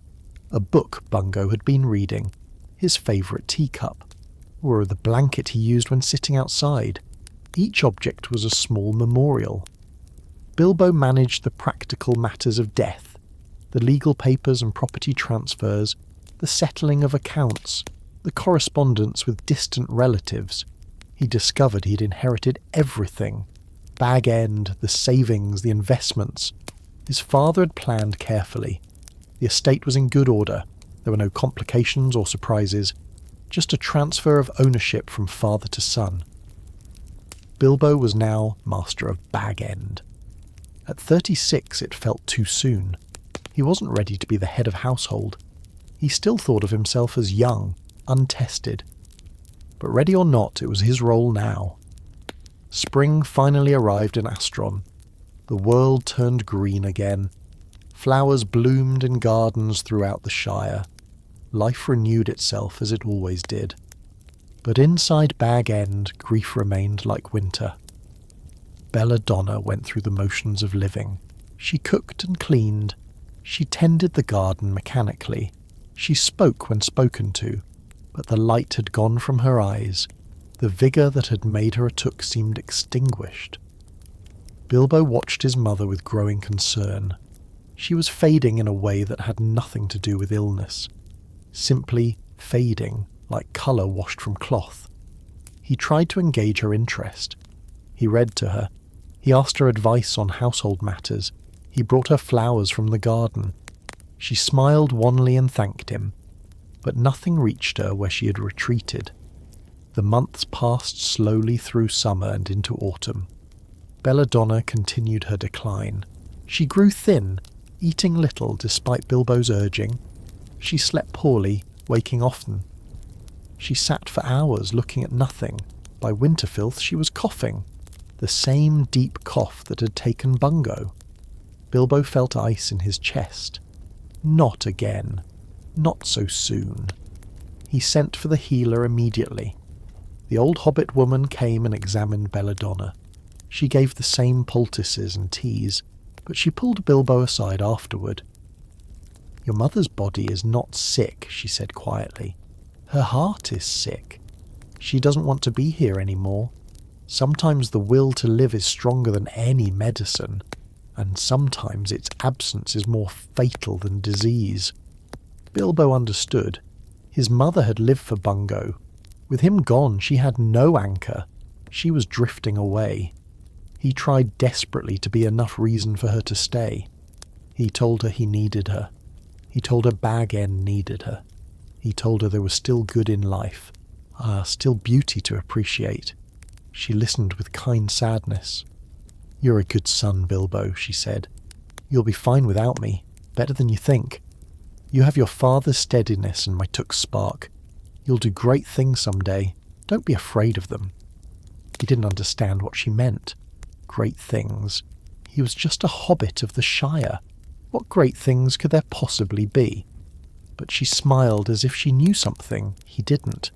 A book Bungo had been reading, his favourite teacup, or the blanket he used when sitting outside. Each object was a small memorial. Bilbo managed the practical matters of death, the legal papers and property transfers, the settling of accounts, the correspondence with distant relatives. He discovered he'd inherited everything. Bag End, the savings, the investments. His father had planned carefully. The estate was in good order. There were no complications or surprises, just a transfer of ownership from father to son. Bilbo was now master of Bag End. At 36 it felt too soon. He wasn't ready to be the head of household. He still thought of himself as young, untested. But ready or not, it was his role now. Spring finally arrived in Astron. The world turned green again. Flowers bloomed in gardens throughout the Shire. Life renewed itself as it always did. But inside Bag End, grief remained like winter. Belladonna went through the motions of living. She cooked and cleaned. She tended the garden mechanically. She spoke when spoken to, but the light had gone from her eyes. The vigour that had made her a Took seemed extinguished. Bilbo watched his mother with growing concern. She was fading in a way that had nothing to do with illness. Simply fading, like colour washed from cloth. He tried to engage her interest. He read to her. He asked her advice on household matters. He brought her flowers from the garden. She smiled wanly and thanked him, but nothing reached her where she had retreated. The months passed slowly through summer and into autumn. Belladonna continued her decline. She grew thin, eating little despite Bilbo's urging. She slept poorly, waking often. She sat for hours looking at nothing. By Winterfilth she was coughing, the same deep cough that had taken Bungo. Bilbo felt ice in his chest. Not again. Not so soon. He sent for the healer immediately. The old hobbit woman came and examined Belladonna. She gave the same poultices and teas, but she pulled Bilbo aside afterward. "Your mother's body is not sick," she said quietly. "Her heart is sick. She doesn't want to be here anymore. Sometimes the will to live is stronger than any medicine, and sometimes its absence is more fatal than disease." Bilbo understood. His mother had lived for Bungo. With him gone, she had no anchor. She was drifting away. He tried desperately to be enough reason for her to stay. He told her he needed her. He told her Bag End needed her. He told her there was still good in life. Still beauty to appreciate. She listened with kind sadness. "You're a good son, Bilbo," she said. "You'll be fine without me, better than you think. You have your father's steadiness and my Took's spark. You'll do great things someday. Don't be afraid of them." He didn't understand what she meant. Great things. He was just a hobbit of the Shire. What great things could there possibly be? But she smiled as if she knew something he didn't.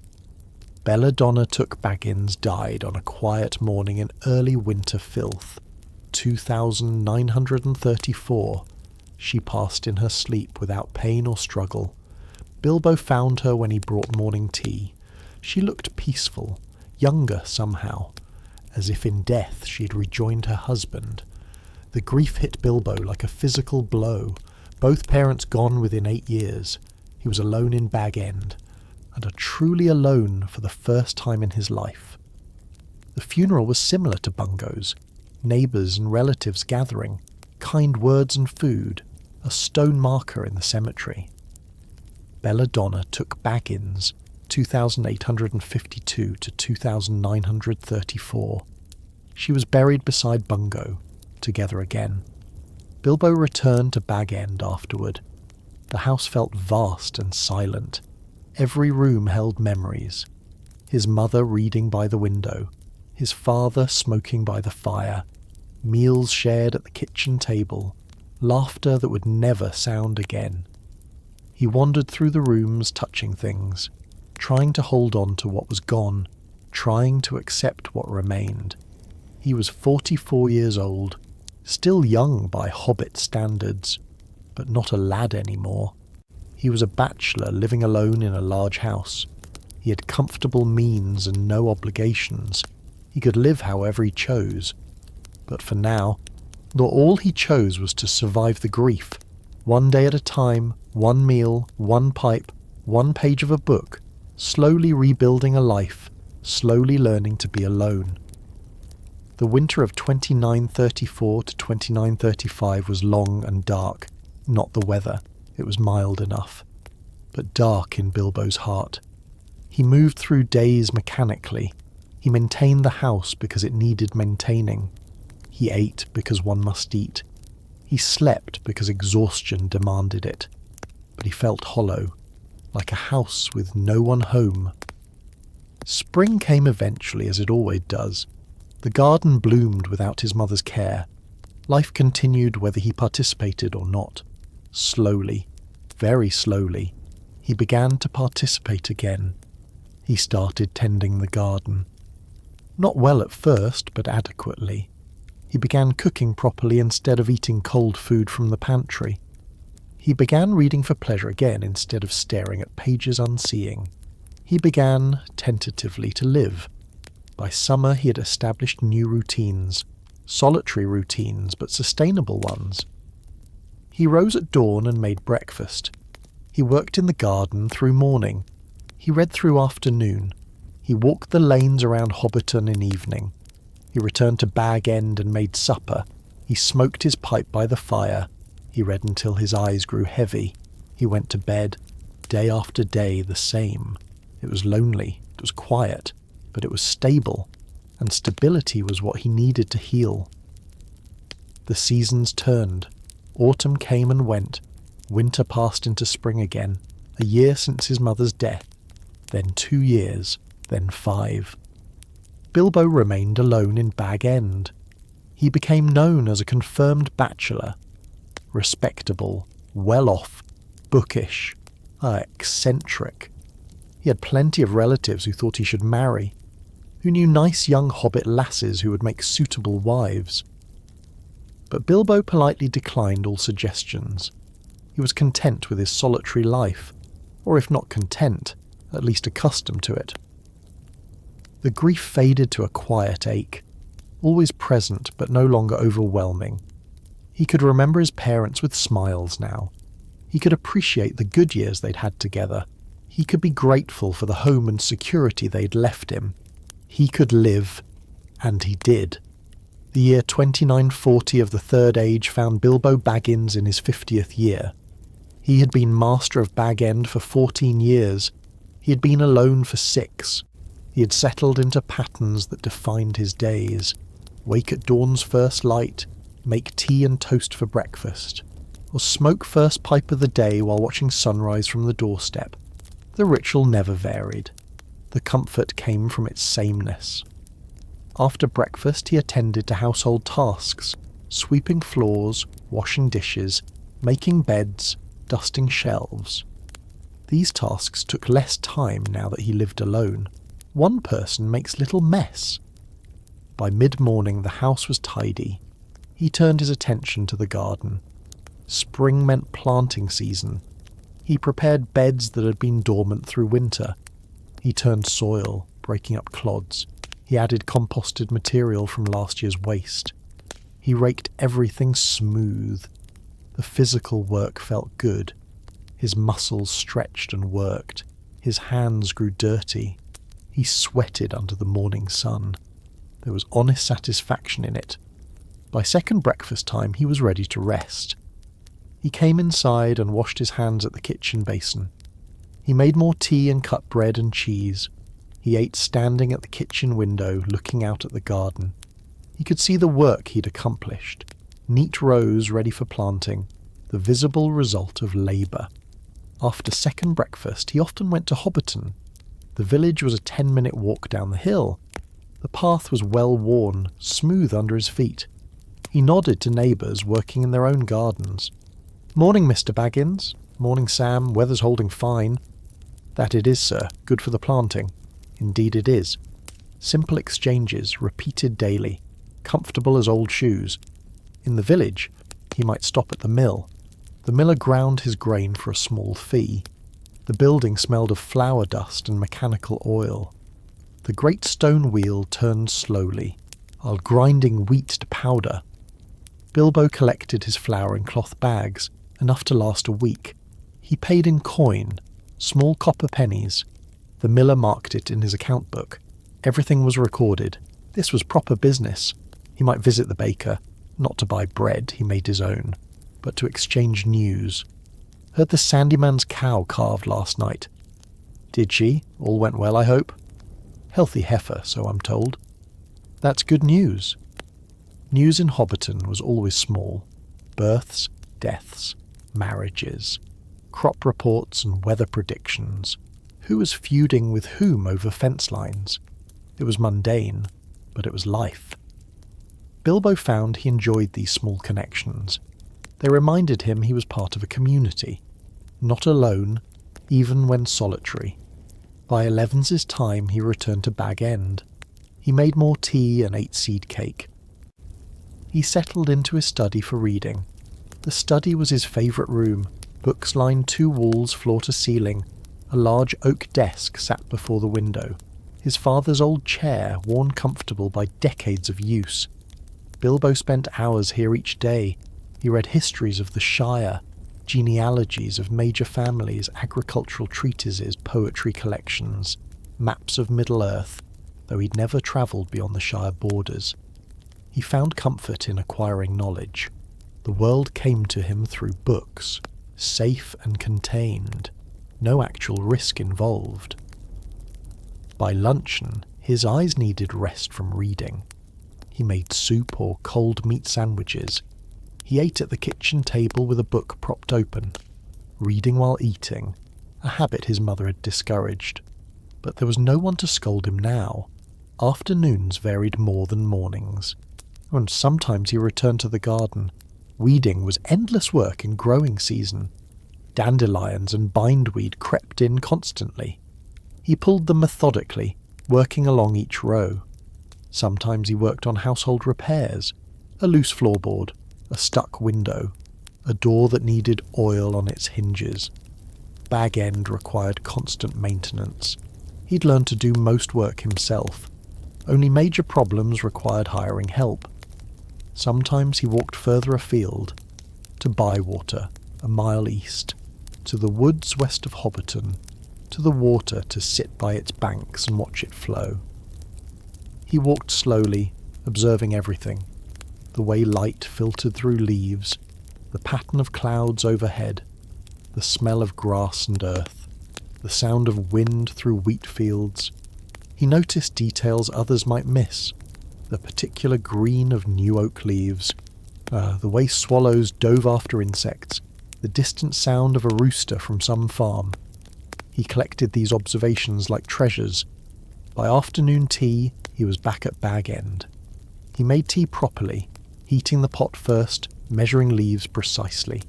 Belladonna Took Baggins died on a quiet morning in early winter filth. 2934. She passed in her sleep without pain or struggle. Bilbo found her when he brought morning tea. She looked peaceful, younger somehow, as if in death she had rejoined her husband. The grief hit Bilbo like a physical blow. Both parents gone within 8 years. He was alone in Bag End, and truly alone for the first time in his life. The funeral was similar to Bungo's. Neighbours and relatives gathering, kind words and food, a stone marker in the cemetery. Belladonna Took Baggins, 2852 to 2934. She was buried beside Bungo, together again. Bilbo returned to Bag End afterward. The house felt vast and silent. Every room held memories. His mother reading by the window, his father smoking by the fire, meals shared at the kitchen table, laughter that would never sound again. He wandered through the rooms touching things, trying to hold on to what was gone, trying to accept what remained. He was 44 years old, still young by Hobbit standards, but not a lad anymore. He was a bachelor living alone in a large house. He had comfortable means and no obligations. He could live however he chose. But for now, all he chose was to survive the grief, one day at a time, one meal, one pipe, one page of a book, slowly rebuilding a life, slowly learning to be alone. The winter of 2934 to 2935 was long and dark, not the weather. It was mild enough, but dark in Bilbo's heart. He moved through days mechanically. He maintained the house because it needed maintaining. He He ate because one must eat. He slept because exhaustion demanded it. But he felt hollow, like a house with no one home. Spring came eventually, as it always does. The garden bloomed without his mother's care. Life continued whether he participated or not. Slowly, very slowly, he began to participate again. He started tending the garden. Not well at first, but adequately. He began cooking properly instead of eating cold food from the pantry. He began reading for pleasure again instead of staring at pages unseeing. He began, tentatively, to live. By summer he had established new routines. Solitary routines, but sustainable ones. He rose at dawn and made breakfast. He worked in the garden through morning. He read through afternoon. He walked the lanes around Hobbiton in evening. He returned to Bag End and made supper. He smoked his pipe by the fire. He read until his eyes grew heavy. He went to bed, day after day the same. It was lonely, it was quiet, but it was stable, and stability was what he needed to heal. The seasons turned. Autumn came and went. Winter passed into spring again. A year since his mother's death. Then 2 years. Then 5. Bilbo remained alone in Bag End. He became known as a confirmed bachelor. Respectable, well-off, bookish, eccentric. He had plenty of relatives who thought he should marry, who knew nice young hobbit lasses who would make suitable wives. But Bilbo politely declined all suggestions. He was content with his solitary life, or if not content, at least accustomed to it. The grief faded to a quiet ache, always present but no longer overwhelming. He could remember his parents with smiles now. He could appreciate the good years they'd had together. He could be grateful for the home and security they'd left him. He could live, and he did. The year 2940 of the Third Age found Bilbo Baggins in his 50th year. He had been master of Bag End for 14 years. He had been alone for 6. He had settled into patterns that defined his days. Wake at dawn's first light, make tea and toast for breakfast, or smoke first pipe of the day while watching sunrise from the doorstep. The ritual never varied. The comfort came from its sameness. After breakfast he attended to household tasks, sweeping floors, washing dishes, making beds, dusting shelves. These tasks took less time now that he lived alone. One person makes little mess. By mid-morning the house was tidy. He turned his attention to the garden. Spring meant planting season. He prepared beds that had been dormant through winter. He turned soil, breaking up clods. He added composted material from last year's waste. He raked everything smooth. The physical work felt good. His muscles stretched and worked. His hands grew dirty. He sweated under the morning sun. There was honest satisfaction in it. By second breakfast time he was ready to rest. He came inside and washed his hands at the kitchen basin. He made more tea and cut bread and cheese. He ate standing at the kitchen window, looking out at the garden. He could see the work he'd accomplished. Neat rows ready for planting, the visible result of labour. After second breakfast he often went to Hobbiton. The village was a 10-minute walk down the hill. The path was well worn, smooth under his feet. He nodded to neighbours working in their own gardens. "Morning, Mr. Baggins." "Morning, Sam. Weather's holding fine." "That it is, sir. Good for the planting." "Indeed it is." Simple exchanges, repeated daily, comfortable as old shoes. In the village, he might stop at the mill. The miller ground his grain for a small fee. The building smelled of flour dust and mechanical oil. The great stone wheel turned slowly, while grinding wheat to powder. Bilbo collected his flour in cloth bags, enough to last a week. He paid in coin, small copper pennies. The miller marked it in his account book. Everything was recorded. This was proper business. He might visit the baker, not to buy bread, he made his own, but to exchange news. "Heard the Sandyman's cow calved last night." "Did she? All went well, I hope?" "Healthy heifer, so I'm told." "That's good news." News in Hobbiton was always small. Births, deaths, marriages, crop reports and weather predictions. Who was feuding with whom over fence lines? It was mundane, but it was life. Bilbo found he enjoyed these small connections. They reminded him he was part of a community, not alone, even when solitary. By Eleven's time he returned to Bag End. He made more tea and ate seed cake. He settled into his study for reading. The study was his favourite room. Books lined 2 walls floor to ceiling. A large oak desk sat before the window. His father's old chair, worn comfortable by decades of use. Bilbo spent hours here each day. He read histories of the Shire, genealogies of major families, agricultural treatises, poetry collections, maps of Middle-earth, though he'd never travelled beyond the Shire borders. He found comfort in acquiring knowledge. The world came to him through books, safe and contained, no actual risk involved. By luncheon, his eyes needed rest from reading. He made soup or cold meat sandwiches. He ate at the kitchen table with a book propped open, reading while eating, a habit his mother had discouraged. But there was no one to scold him now. Afternoons varied more than mornings, and sometimes he returned to the garden. Weeding was endless work in growing season. Dandelions and bindweed crept in constantly. He pulled them methodically, working along each row. Sometimes he worked on household repairs, a loose floorboard, a stuck window, a door that needed oil on its hinges. Bag End required constant maintenance. He'd learned to do most work himself. Only major problems required hiring help. Sometimes he walked further afield, to Bywater, a mile east, to the woods west of Hobbiton, to the water to sit by its banks and watch it flow. He walked slowly, observing everything. The way light filtered through leaves, the pattern of clouds overhead, the smell of grass and earth, the sound of wind through wheat fields. He noticed details others might miss, the particular green of new oak leaves, the way swallows dove after insects, the distant sound of a rooster from some farm. He collected these observations like treasures. By afternoon tea, he was back at Bag End. He made tea properly, heating the pot first, measuring leaves precisely.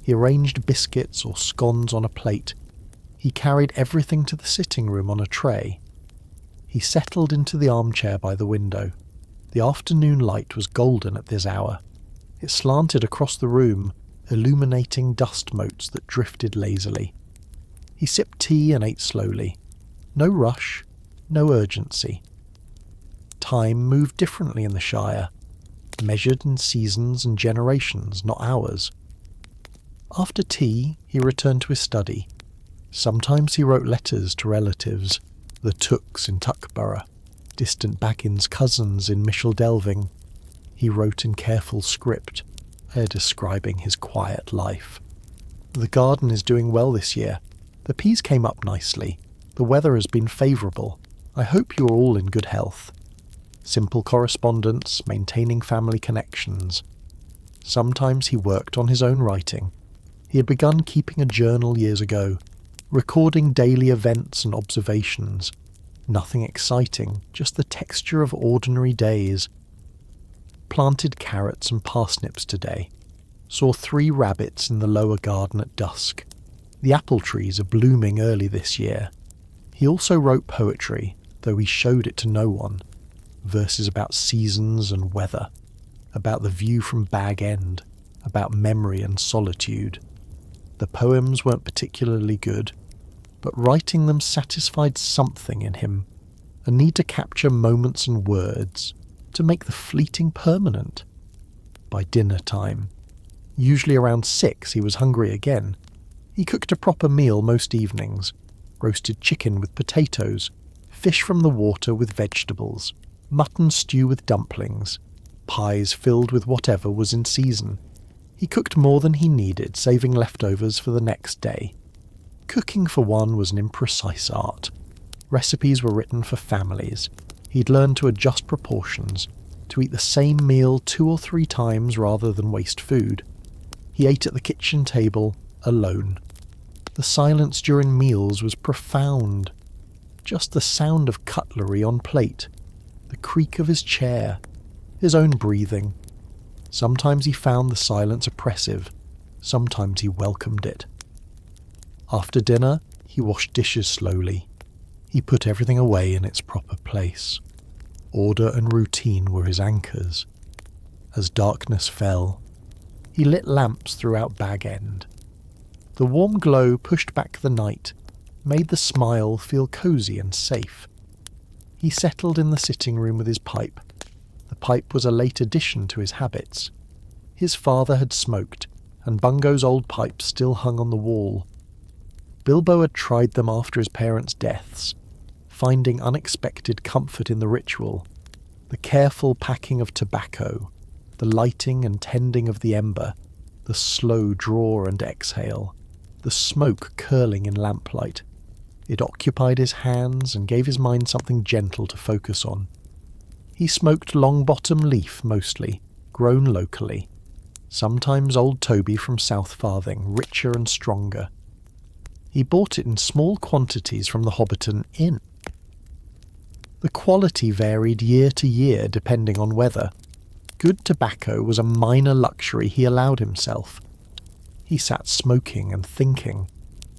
He arranged biscuits or scones on a plate. He carried everything to the sitting room on a tray. He settled into the armchair by the window. The afternoon light was golden at this hour. It slanted across the room, illuminating dust motes that drifted lazily. He sipped tea and ate slowly. No rush, no urgency. Time moved differently in the Shire, measured in seasons and generations, not hours. After tea, he returned to his study. Sometimes he wrote letters to relatives, the Tooks in Tuckborough, distant Baggins cousins in Micheldelving. He wrote in careful script, describing his quiet life. The garden is doing well this year. The peas came up nicely. The weather has been favourable. I hope you are all in good health. Simple correspondence, maintaining family connections. Sometimes he worked on his own writing. He had begun keeping a journal years ago, recording daily events and observations. Nothing exciting, just the texture of ordinary days. Planted carrots and parsnips today. Saw 3 rabbits in the lower garden at dusk. The apple trees are blooming early this year. He also wrote poetry, though he showed it to no one. Verses about seasons and weather, about the view from Bag End, about memory and solitude. The poems weren't particularly good, but writing them satisfied something in him, a need to capture moments and words, to make the fleeting permanent. By dinner time, usually around 6, he was hungry again. He cooked a proper meal most evenings, roasted chicken with potatoes, fish from the water with vegetables, mutton stew with dumplings, pies filled with whatever was in season. He cooked more than he needed, saving leftovers for the next day. Cooking for one was an imprecise art. Recipes were written for families. He'd learned to adjust proportions. to eat the same meal 2 or 3 times rather than waste food. He ate at the kitchen table, alone. The silence during meals was profound. Just the sound of cutlery on plate, the creak of his chair, his own breathing. Sometimes he found the silence oppressive, sometimes he welcomed it. After dinner, he washed dishes slowly. He put everything away in its proper place. Order and routine were his anchors. As darkness fell, he lit lamps throughout Bag End. The warm glow pushed back the night, made the smile feel cosy and safe. He settled in the sitting room with his pipe. The pipe was a late addition to his habits. His father had smoked, and Bungo's old pipe still hung on the wall. Bilbo had tried them after his parents' deaths, finding unexpected comfort in the ritual, the careful packing of tobacco, the lighting and tending of the ember, the slow draw and exhale, the smoke curling in lamplight. It occupied his hands and gave his mind something gentle to focus on. He smoked Longbottom leaf mostly, grown locally. Sometimes Old Toby from South Farthing, richer and stronger. He bought it in small quantities from the Hobbiton Inn. The quality varied year to year depending on weather. Good tobacco was a minor luxury he allowed himself. He sat smoking and thinking,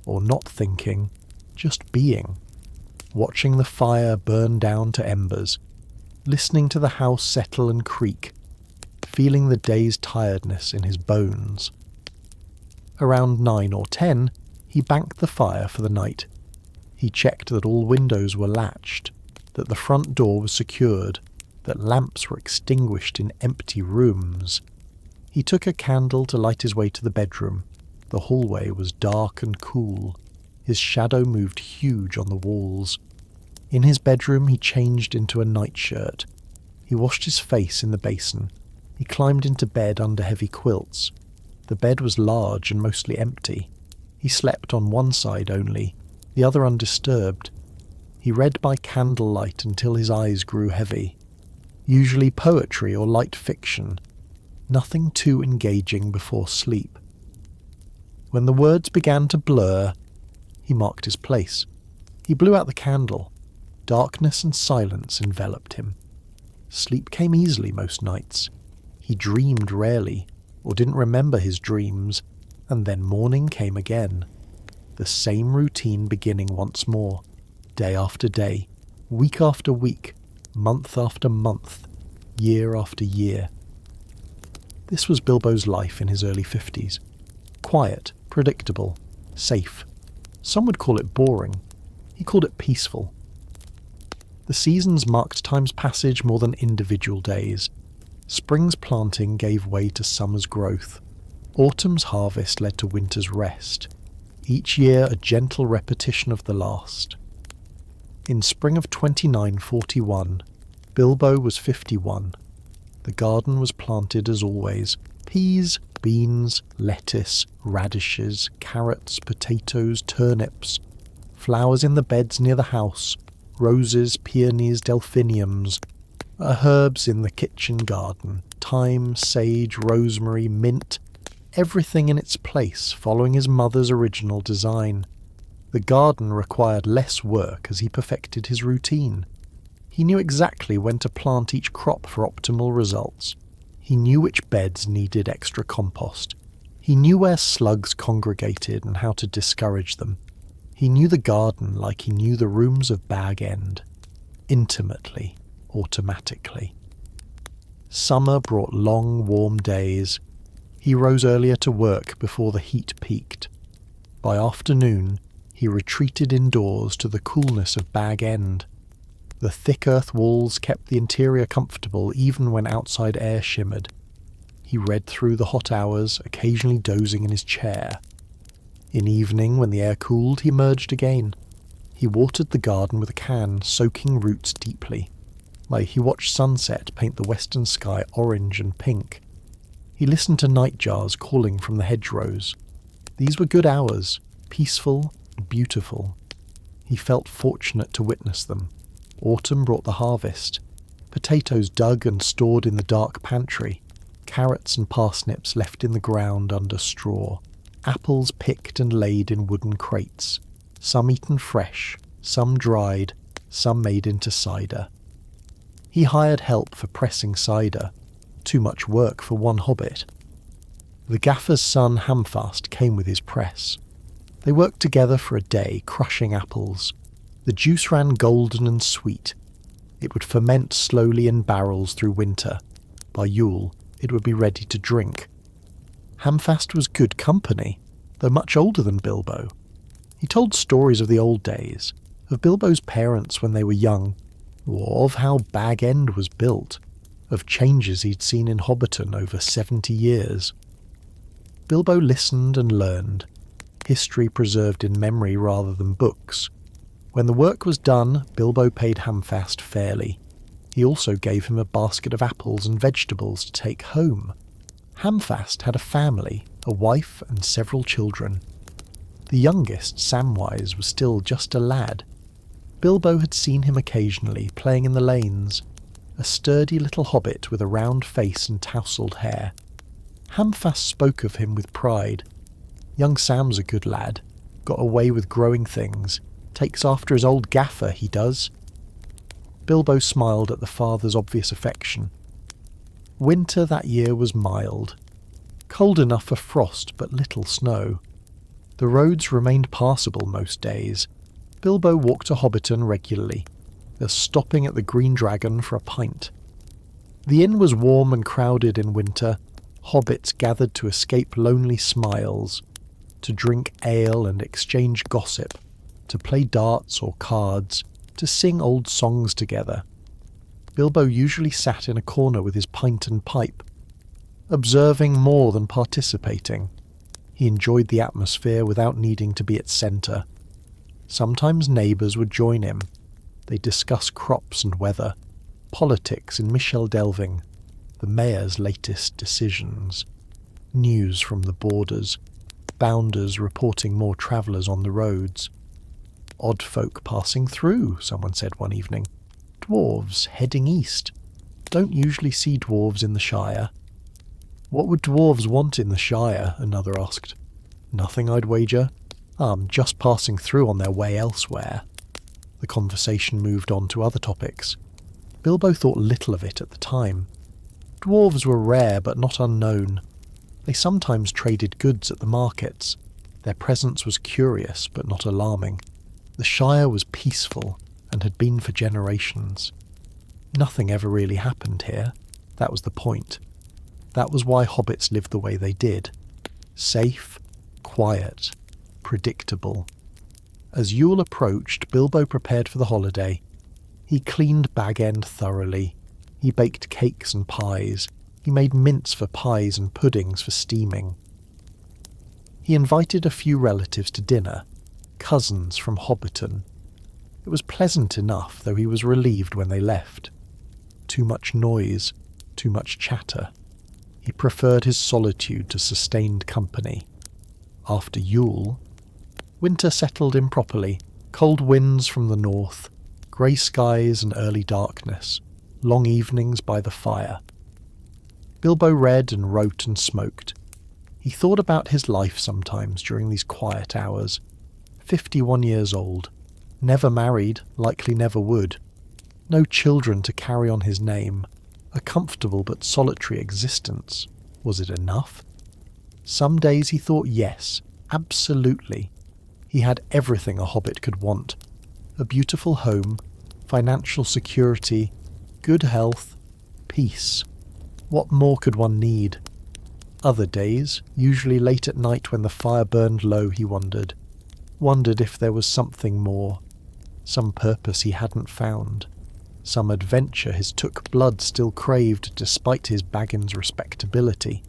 or not thinking, just being, watching the fire burn down to embers, listening to the house settle and creak, feeling the day's tiredness in his bones. Around 9 or 10, he banked the fire for the night. He checked that all windows were latched, that the front door was secured, that lamps were extinguished in empty rooms. He took a candle to light his way to the bedroom. The hallway was dark and cool. His shadow moved huge on the walls. In his bedroom he changed into a nightshirt. He washed his face in the basin. He climbed into bed under heavy quilts. The bed was large and mostly empty. He slept on one side only, the other undisturbed. He read by candlelight until his eyes grew heavy. Usually poetry or light fiction. Nothing too engaging before sleep. When the words began to blur, he marked his place. He blew out the candle. Darkness and silence enveloped him. Sleep came easily most nights. He dreamed rarely, or didn't remember his dreams, and then morning came again. The same routine beginning once more, day after day, week after week, month after month, year after year. This was Bilbo's life in his early 50s. Quiet, predictable, safe. Some would call it boring. He called it peaceful. The seasons marked time's passage more than individual days. Spring's planting gave way to summer's growth. Autumn's harvest led to winter's rest. Each year a gentle repetition of the last. In spring of 2941, Bilbo was 51. The garden was planted as always. Peas, beans, lettuce, radishes, carrots, potatoes, turnips. Flowers in the beds near the house. Roses, peonies, delphiniums. Herbs in the kitchen garden. Thyme, sage, rosemary, mint. Everything in its place, following his mother's original design. The garden required less work as he perfected his routine. He knew exactly when to plant each crop for optimal results. He knew which beds needed extra compost. He knew where slugs congregated and how to discourage them. He knew the garden like he knew the rooms of Bag End. Intimately, automatically. Summer brought long, warm days. He rose earlier to work before the heat peaked. By afternoon, he retreated indoors to the coolness of Bag End. The thick earth walls kept the interior comfortable even when outside air shimmered. He read through the hot hours, occasionally dozing in his chair. In evening, when the air cooled, he emerged again. He watered the garden with a can, soaking roots deeply. He watched sunset paint the western sky orange and pink. He listened to nightjars calling from the hedgerows. These were good hours, peaceful and beautiful. He felt fortunate to witness them. Autumn brought the harvest. potatoes dug and stored in the dark pantry, carrots and parsnips left in the ground under straw, apples picked and laid in wooden crates, some eaten fresh, some dried, some made into cider. He hired help for pressing cider, too much work for one hobbit. The gaffer's son Hamfast came with his press. They worked together for a day, crushing apples. The juice ran golden and sweet. It would ferment slowly in barrels through winter. By Yule, it would be ready to drink. Hamfast was good company, though much older than Bilbo. He told stories of the old days, of Bilbo's parents when they were young, or of how Bag End was built, of changes he'd seen in Hobbiton over 70 years. Bilbo listened and learned, history preserved in memory rather than books. When the work was done, Bilbo paid Hamfast fairly. He also gave him a basket of apples and vegetables to take home. Hamfast had a family, a wife and several children. The youngest, Samwise, was still just a lad. Bilbo had seen him occasionally playing in the lanes, a sturdy little hobbit with a round face and tousled hair. Hamfast spoke of him with pride. Young Sam's a good lad, got away with growing things, takes after his old gaffer, he does. Bilbo smiled at the father's obvious affection. Winter that year was mild. Cold enough for frost, but little snow. The roads remained passable most days. Bilbo walked to Hobbiton regularly, thus stopping at the Green Dragon for a pint. The inn was warm and crowded in winter. Hobbits gathered to escape lonely smiles, to drink ale and exchange gossip, to play darts or cards, to sing old songs together. Bilbo usually sat in a corner with his pint and pipe, observing more than participating. He enjoyed the atmosphere without needing to be its centre. Sometimes neighbours would join him. They'd discuss crops and weather, politics in Michel Delving, the mayor's latest decisions, news from the borders, bounders reporting more travellers on the roads. Odd folk passing through, someone said one evening. Dwarves heading east. Don't usually see dwarves in the Shire. What would dwarves want in the Shire? Another asked. Nothing, I'd wager. I'm just passing through on their way elsewhere. The conversation moved on to other topics. Bilbo thought little of it at the time. Dwarves were rare but not unknown. They sometimes traded goods at the markets. Their presence was curious but not alarming. The Shire was peaceful and had been for generations. Nothing ever really happened here. That was the point. That was why hobbits lived the way they did. Safe, quiet, predictable. As Yule approached, Bilbo prepared for the holiday. He cleaned Bag End thoroughly. He baked cakes and pies. He made mince for pies and puddings for steaming. He invited a few relatives to dinner, cousins from Hobbiton. It was pleasant enough, though he was relieved when they left. Too much noise, too much chatter. He preferred his solitude to sustained company. After Yule, winter settled in properly, cold winds from the north, grey skies and early darkness, long evenings by the fire. Bilbo read and wrote and smoked. He thought about his life sometimes during these quiet hours. 51 years old, never married, likely never would. No children to carry on his name. A comfortable but solitary existence. Was it enough? Some days he thought yes, absolutely. He had everything a hobbit could want. A beautiful home, financial security, good health, peace. What more could one need? Other days, usually late at night when the fire burned low, he wondered if there was something more, some purpose he hadn't found, some adventure his took blood still craved despite his Baggins respectability.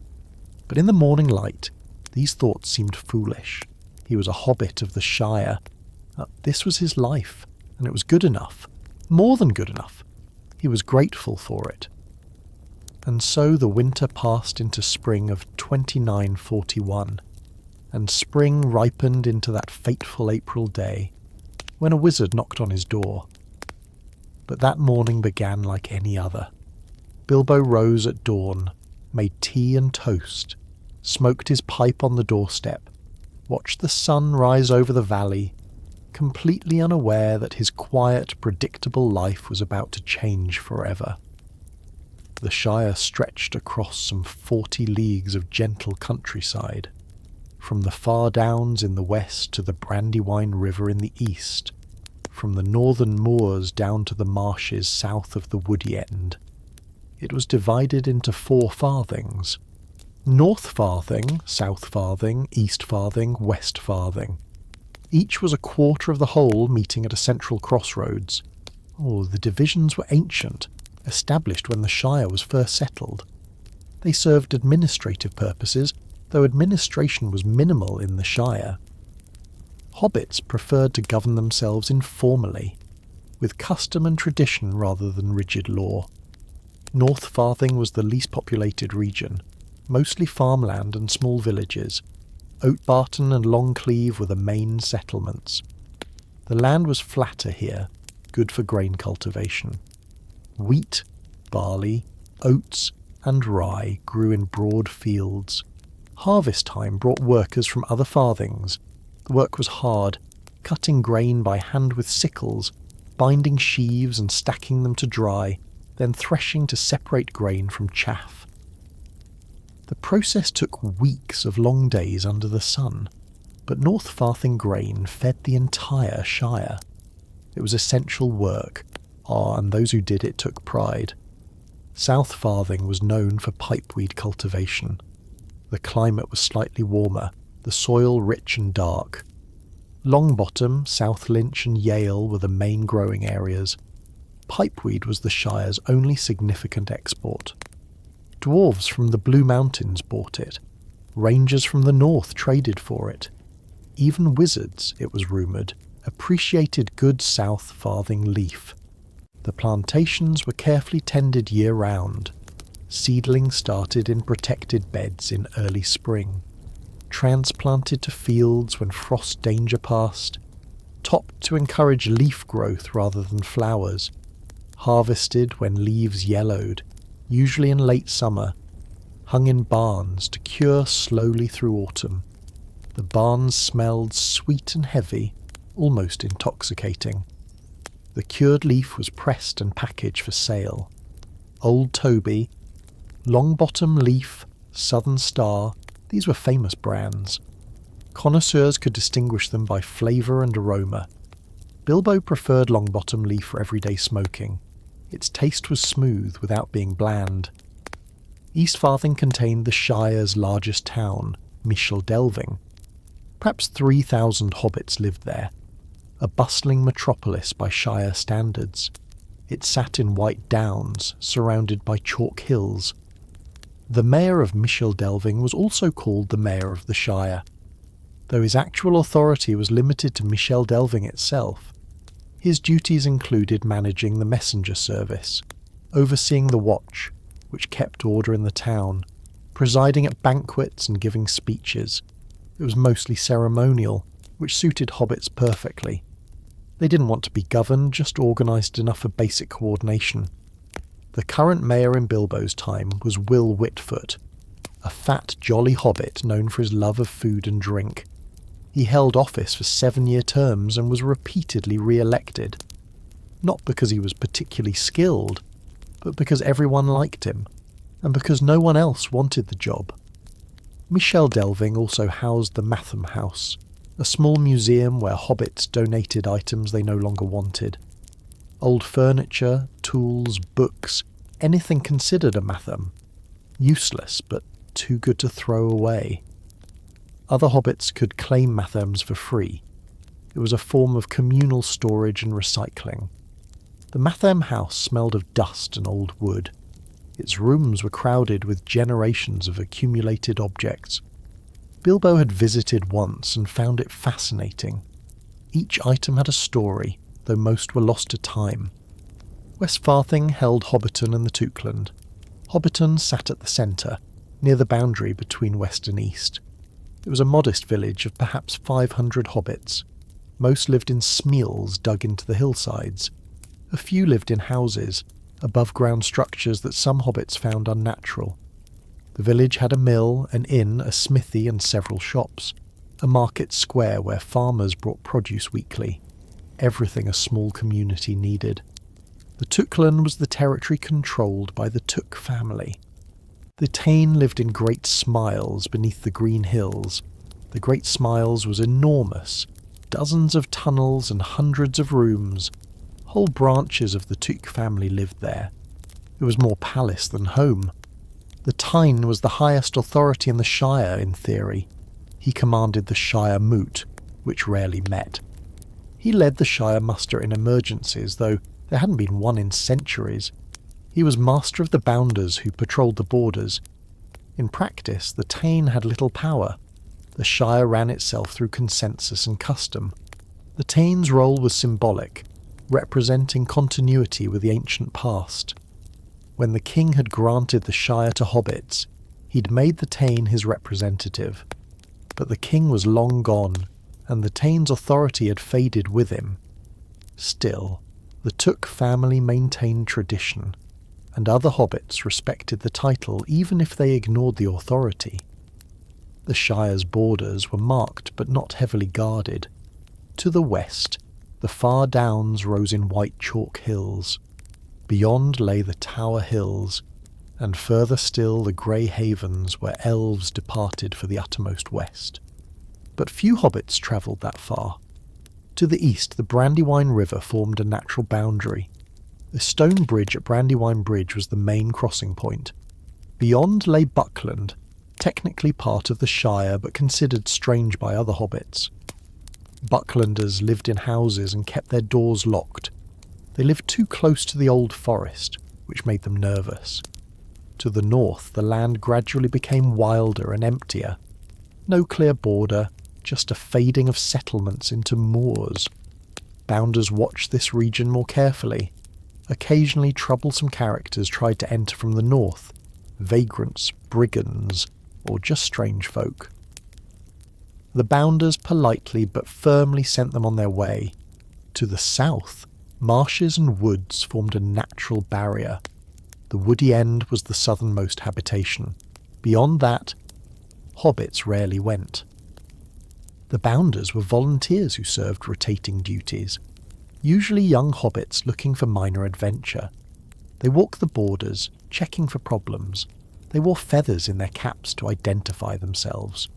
But in the morning light, these thoughts seemed foolish. He was a hobbit of the Shire. This was his life, and it was good enough, more than good enough. He was grateful for it. And so the winter passed into spring of 2941, and spring ripened into that fateful April day, when a wizard knocked on his door. But that morning began like any other. Bilbo rose at dawn, made tea and toast, smoked his pipe on the doorstep, watched the sun rise over the valley, completely unaware that his quiet, predictable life was about to change forever. The Shire stretched across some 40 leagues of gentle countryside, from the far downs in the west to the Brandywine River in the east, from the northern moors down to the marshes south of the woody end. It was divided into 4 farthings: North Farthing, South Farthing, East Farthing, West Farthing. Each was a quarter of the whole, meeting at a central crossroads. The divisions were ancient, established when the Shire was first settled. They served administrative purposes, though administration was minimal in the Shire. Hobbits preferred to govern themselves informally, with custom and tradition rather than rigid law. North Farthing was the least populated region, mostly farmland and small villages. Oatbarton and Longcleave were the main settlements. The land was flatter here, good for grain cultivation. Wheat, barley, oats, and rye grew in broad fields. Harvest time brought workers from other farthings. The work was hard, cutting grain by hand with sickles, binding sheaves and stacking them to dry, then threshing to separate grain from chaff. The process took weeks of long days under the sun, but North Farthing grain fed the entire Shire. It was essential work, and those who did it took pride. South Farthing was known for pipeweed cultivation. The climate was slightly warmer, the soil rich and dark. Longbottom, South Lynch and Yale were the main growing areas. Pipeweed was the Shire's only significant export. Dwarves from the Blue Mountains bought it. Rangers from the north traded for it. Even wizards, it was rumoured, appreciated good South Farthing leaf. The plantations were carefully tended year-round. Seedlings started in protected beds in early spring, transplanted to fields when frost danger passed, topped to encourage leaf growth rather than flowers, harvested when leaves yellowed, usually in late summer, hung in barns to cure slowly through autumn. The barns smelled sweet and heavy, almost intoxicating. The cured leaf was pressed and packaged for sale. Old Toby, Longbottom Leaf, Southern Star, these were famous brands. Connoisseurs could distinguish them by flavour and aroma. Bilbo preferred Longbottom Leaf for everyday smoking. Its taste was smooth without being bland. East Farthing contained the Shire's largest town, Delving. Perhaps 3,000 hobbits lived there, a bustling metropolis by Shire standards. It sat in white downs, surrounded by chalk hills. The mayor of Delving was also called the mayor of the Shire, though his actual authority was limited to Delving itself. His duties included managing the messenger service, overseeing the watch, which kept order in the town, presiding at banquets and giving speeches. It was mostly ceremonial, which suited hobbits perfectly. They didn't want to be governed, just organised enough for basic coordination. The current mayor in Bilbo's time was Will Whitfoot, a fat, jolly hobbit known for his love of food and drink. He held office for 7-year terms and was repeatedly re-elected, not because he was particularly skilled, but because everyone liked him, and because no one else wanted the job. Delving also housed the Matham House, a small museum where hobbits donated items they no longer wanted. Old furniture, tools, books, anything considered a Matham. Useless, but too good to throw away. Other hobbits could claim Mathams for free. It was a form of communal storage and recycling. The Matham house smelled of dust and old wood. Its rooms were crowded with generations of accumulated objects. Bilbo had visited once and found it fascinating. Each item had a story, though most were lost to time. West Farthing held Hobbiton and the Tookland. Hobbiton sat at the centre, near the boundary between west and east. It was a modest village of perhaps 500 hobbits. Most lived in smeals dug into the hillsides. A few lived in houses, above-ground structures that some hobbits found unnatural. The village had a mill, an inn, a smithy and several shops, a market square where farmers brought produce weekly, everything a small community needed. The Tookland was the territory controlled by the Took family. The Táin lived in Great Smiles beneath the green hills. The Great Smiles was enormous, dozens of tunnels and hundreds of rooms. Whole branches of the Took family lived there. It was more palace than home. The Táin was the highest authority in the Shire, in theory. He commanded the Shire Moot, which rarely met. He led the Shire muster in emergencies, though there hadn't been one in centuries. He was master of the Bounders who patrolled the borders. In practice, the Táin had little power. The Shire ran itself through consensus and custom. The Táin's role was symbolic, representing continuity with the ancient past. When the king had granted the Shire to hobbits, he'd made the Táin his representative. But the king was long gone, and the Táin's authority had faded with him. Still, the Took family maintained tradition, and other hobbits respected the title even if they ignored the authority. The Shire's borders were marked but not heavily guarded. To the west, the far downs rose in white chalk hills. Beyond lay the Tower Hills, and further still the grey havens where elves departed for the uttermost west. But few hobbits travelled that far. To the east, the Brandywine River formed a natural boundary. The stone bridge at Brandywine Bridge was the main crossing point. Beyond lay Buckland, technically part of the Shire but considered strange by other hobbits. Bucklanders lived in houses and kept their doors locked. They lived too close to the old forest, which made them nervous. To the north, the land gradually became wilder and emptier. No clear border, just a fading of settlements into moors. Bounders watched this region more carefully. Occasionally troublesome characters tried to enter from the north, vagrants, brigands, or just strange folk. The Bounders politely but firmly sent them on their way. To the south, marshes and woods formed a natural barrier. The woody end was the southernmost habitation. Beyond that, hobbits rarely went. The Bounders were volunteers who served rotating duties, usually young hobbits looking for minor adventure. They walked the borders, checking for problems. They wore feathers in their caps to identify themselves.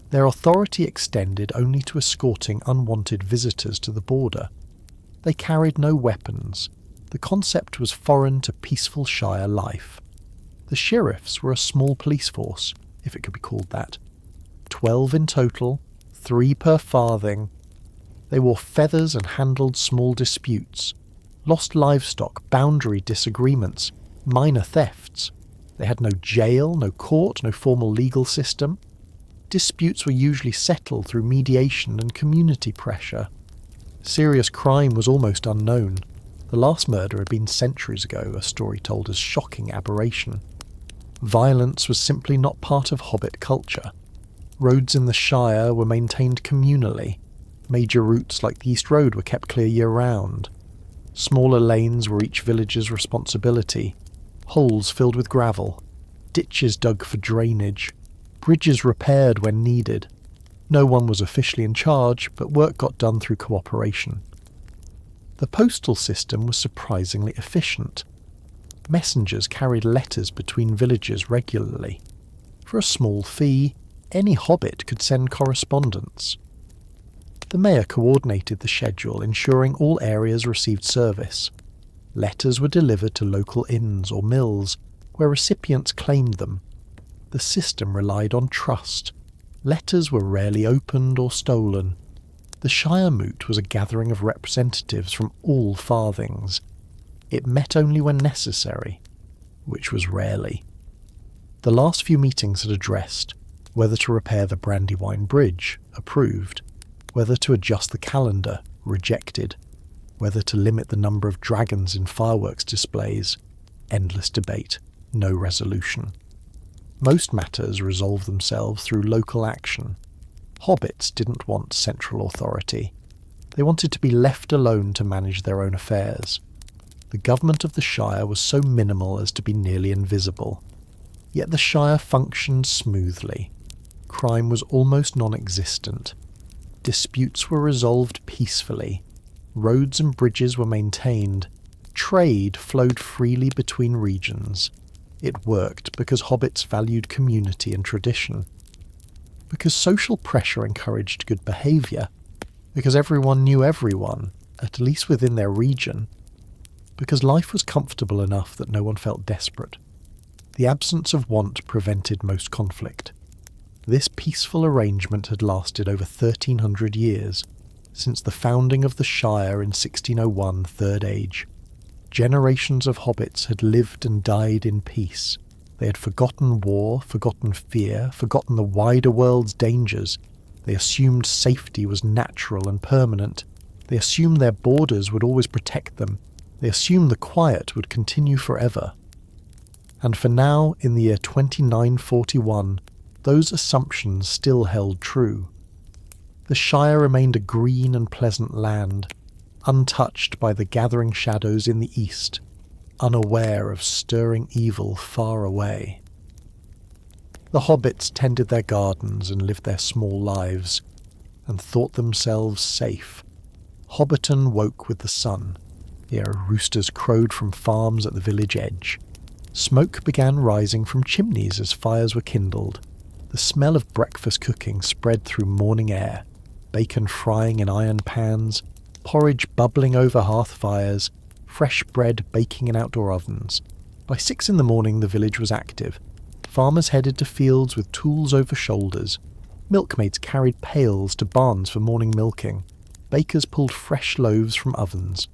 Their authority extended only to escorting unwanted visitors to the border. They carried no weapons. The concept was foreign to peaceful Shire life. The sheriffs were a small police force, if it could be called that. 12 in total, 3 per farthing. They wore feathers and handled small disputes, lost livestock, boundary disagreements, minor thefts. They had no jail, no court, no formal legal system. Disputes were usually settled through mediation and community pressure. Serious crime was almost unknown. The last murder had been centuries ago, a story told as shocking aberration. Violence was simply not part of Hobbit culture. Roads in the Shire were maintained communally. Major routes like the East Road were kept clear year-round. Smaller lanes were each village's responsibility. Holes filled with gravel. Ditches dug for drainage. Bridges repaired when needed. No one was officially in charge, but work got done through cooperation. The postal system was surprisingly efficient. Messengers carried letters between villages regularly. For a small fee, any hobbit could send correspondence. The mayor coordinated the schedule, ensuring all areas received service. Letters were delivered to local inns or mills, where recipients claimed them. The system relied on trust. Letters were rarely opened or stolen. The Shire Moot was a gathering of representatives from all farthings. It met only when necessary, which was rarely. The last few meetings had addressed whether to repair the Brandywine Bridge, approved, whether to adjust the calendar, rejected, whether to limit the number of dragons in fireworks displays, endless debate, no resolution. Most matters resolved themselves through local action. Hobbits didn't want central authority. They wanted to be left alone to manage their own affairs. The government of the Shire was so minimal as to be nearly invisible. Yet the Shire functioned smoothly. Crime was almost non-existent. Disputes were resolved peacefully. Roads and bridges were maintained. Trade flowed freely between regions. It worked because hobbits valued community and tradition. Because social pressure encouraged good behaviour. Because everyone knew everyone, at least within their region. Because life was comfortable enough that no one felt desperate. The absence of want prevented most conflict. This peaceful arrangement had lasted over 1,300 years, since the founding of the Shire in 1601 Third Age. Generations of hobbits had lived and died in peace. They had forgotten war, forgotten fear, forgotten the wider world's dangers. They assumed safety was natural and permanent. They assumed their borders would always protect them. They assumed the quiet would continue forever. And for now, in the year 2941, those assumptions still held true. The Shire remained a green and pleasant land, untouched by the gathering shadows in the east, unaware of stirring evil far away. The hobbits tended their gardens and lived their small lives, and thought themselves safe. Hobbiton woke with the sun, ere roosters crowed from farms at the village edge. Smoke began rising from chimneys as fires were kindled. The smell of breakfast cooking spread through morning air, bacon frying in iron pans, porridge bubbling over hearth fires, fresh bread baking in outdoor ovens. By 6 in the morning the village was active. Farmers headed to fields with tools over shoulders. Milkmaids carried pails to barns for morning milking. Bakers pulled fresh loaves from ovens.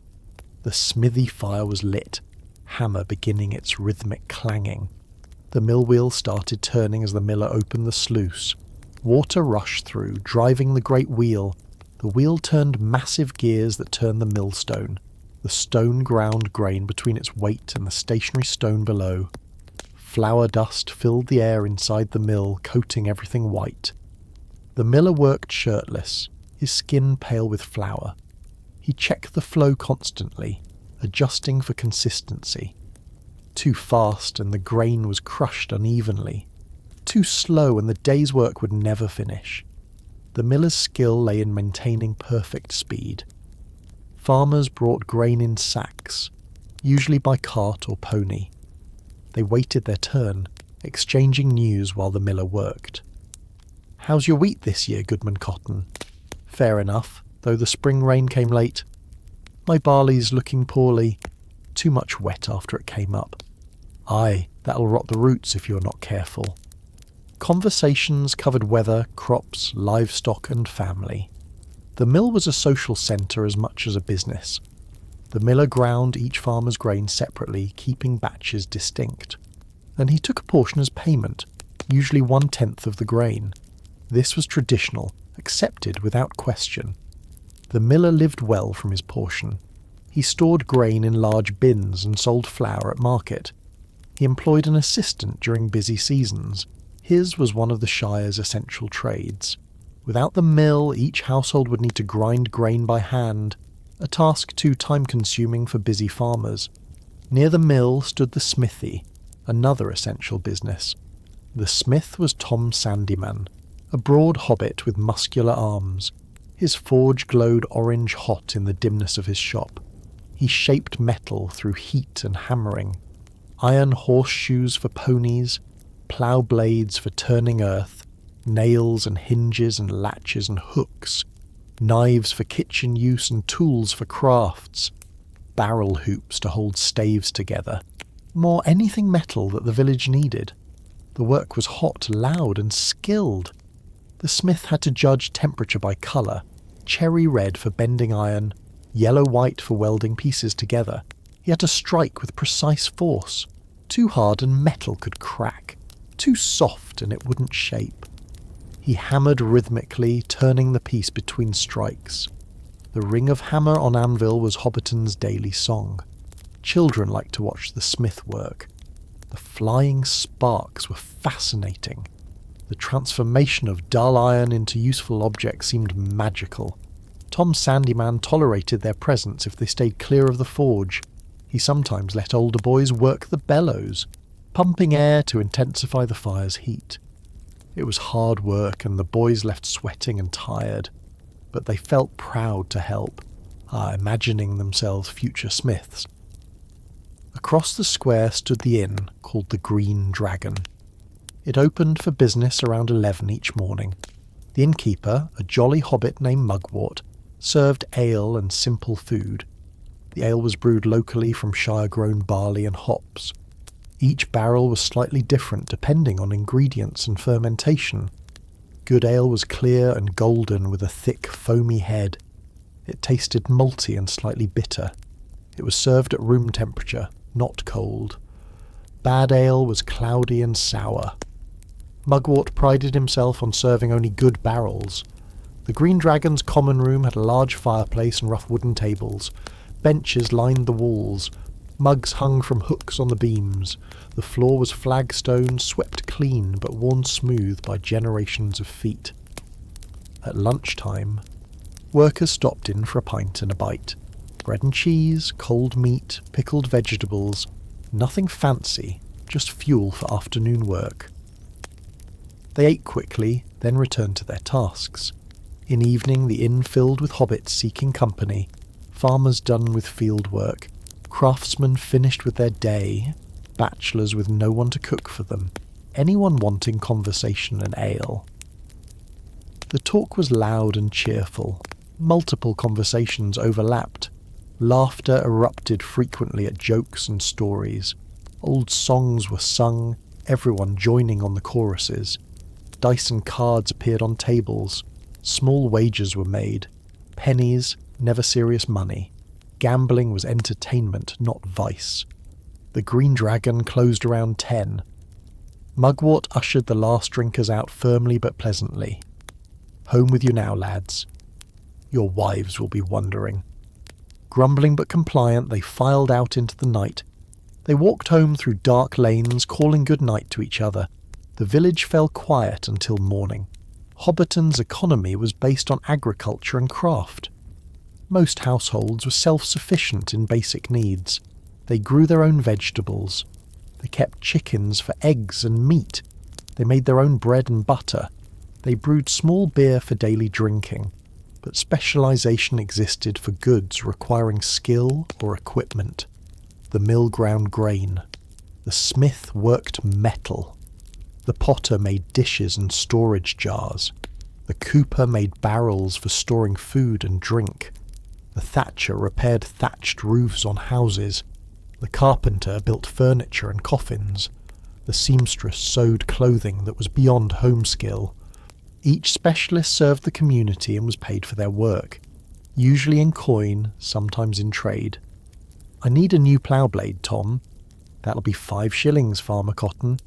The smithy fire was lit, hammer beginning its rhythmic clanging. The mill wheel started turning as the miller opened the sluice. Water rushed through, driving the great wheel. The wheel turned massive gears that turned the millstone. The stone ground grain between its weight and the stationary stone below. Flour dust filled the air inside the mill, coating everything white. The miller worked shirtless, his skin pale with flour. He checked the flow constantly, adjusting for consistency. Too fast and the grain was crushed unevenly. Too slow and the day's work would never finish. The miller's skill lay in maintaining perfect speed. Farmers brought grain in sacks, usually by cart or pony. They waited their turn, exchanging news while the miller worked. "How's your wheat this year, Goodman Cotton?" "Fair enough, though the spring rain came late." "My barley's looking poorly. Too much wet after it came up." "Aye, that'll rot the roots if you're not careful." Conversations covered weather, crops, livestock and family. The mill was a social centre as much as a business. The miller ground each farmer's grain separately, keeping batches distinct. And he took a portion as payment, usually 1/10 of the grain. This was traditional, accepted without question. The miller lived well from his portion. He stored grain in large bins and sold flour at market. He employed an assistant during busy seasons. His was one of the Shire's essential trades. Without the mill, each household would need to grind grain by hand, a task too time-consuming for busy farmers. Near the mill stood the smithy, another essential business. The smith was Tom Sandyman, a broad hobbit with muscular arms. His forge glowed orange hot in the dimness of his shop. He shaped metal through heat and hammering. Iron horseshoes for ponies, plough blades for turning earth, nails and hinges and latches and hooks, knives for kitchen use and tools for crafts, barrel hoops to hold staves together. More anything metal that the village needed. The work was hot, loud and skilled. The smith had to judge temperature by colour, cherry red for bending iron, yellow-white for welding pieces together. He had to strike with precise force. Too hard and metal could crack. Too soft and it wouldn't shape. He hammered rhythmically, turning the piece between strikes. The ring of hammer on anvil was Hobbiton's daily song. Children liked to watch the smith work. The flying sparks were fascinating. The transformation of dull iron into useful objects seemed magical. Tom Sandyman tolerated their presence if they stayed clear of the forge. He sometimes let older boys work the bellows, pumping air to intensify the fire's heat. It was hard work, and the boys left sweating and tired, but they felt proud to help, imagining themselves future smiths. Across the square stood the inn called the Green Dragon. It opened for business around 11 each morning. The innkeeper, a jolly hobbit named Mugwort, served ale and simple food. The ale was brewed locally from Shire-grown barley and hops. Each barrel was slightly different depending on ingredients and fermentation. Good ale was clear and golden with a thick, foamy head. It tasted malty and slightly bitter. It was served at room temperature, not cold. Bad ale was cloudy and sour. Mugwort prided himself on serving only good barrels. The Green Dragon's common room had a large fireplace and rough wooden tables. Benches lined the walls. Mugs hung from hooks on the beams. The floor was flagstone, swept clean but worn smooth by generations of feet. At lunchtime, workers stopped in for a pint and a bite. Bread and cheese, cold meat, pickled vegetables. Nothing fancy, just fuel for afternoon work. They ate quickly, then returned to their tasks. In evening, the inn filled with hobbits seeking company, farmers done with field work, craftsmen finished with their day, bachelors with no one to cook for them, anyone wanting conversation and ale. The talk was loud and cheerful. Multiple conversations overlapped. Laughter erupted frequently at jokes and stories. Old songs were sung, everyone joining on the choruses. Dice and cards appeared on tables. Small wagers were made. Pennies, never serious money. Gambling was entertainment, not vice. The Green Dragon closed around 10. Mugwort ushered the last drinkers out firmly but pleasantly. "Home with you now, lads. Your wives will be wondering." Grumbling but compliant, they filed out into the night. They walked home through dark lanes, calling good night to each other. The village fell quiet until morning. Hobbiton's economy was based on agriculture and craft. Most households were self-sufficient in basic needs. They grew their own vegetables. They kept chickens for eggs and meat. They made their own bread and butter. They brewed small beer for daily drinking. But specialization existed for goods requiring skill or equipment. The mill ground grain. The smith worked metal. The potter made dishes and storage jars. The cooper made barrels for storing food and drink. The thatcher repaired thatched roofs on houses. The carpenter built furniture and coffins. The seamstress sewed clothing that was beyond home skill. Each specialist served the community and was paid for their work, usually in coin, sometimes in trade. "I need a new plough blade, Tom." "That'll be 5 shillings, Farmer Cotton."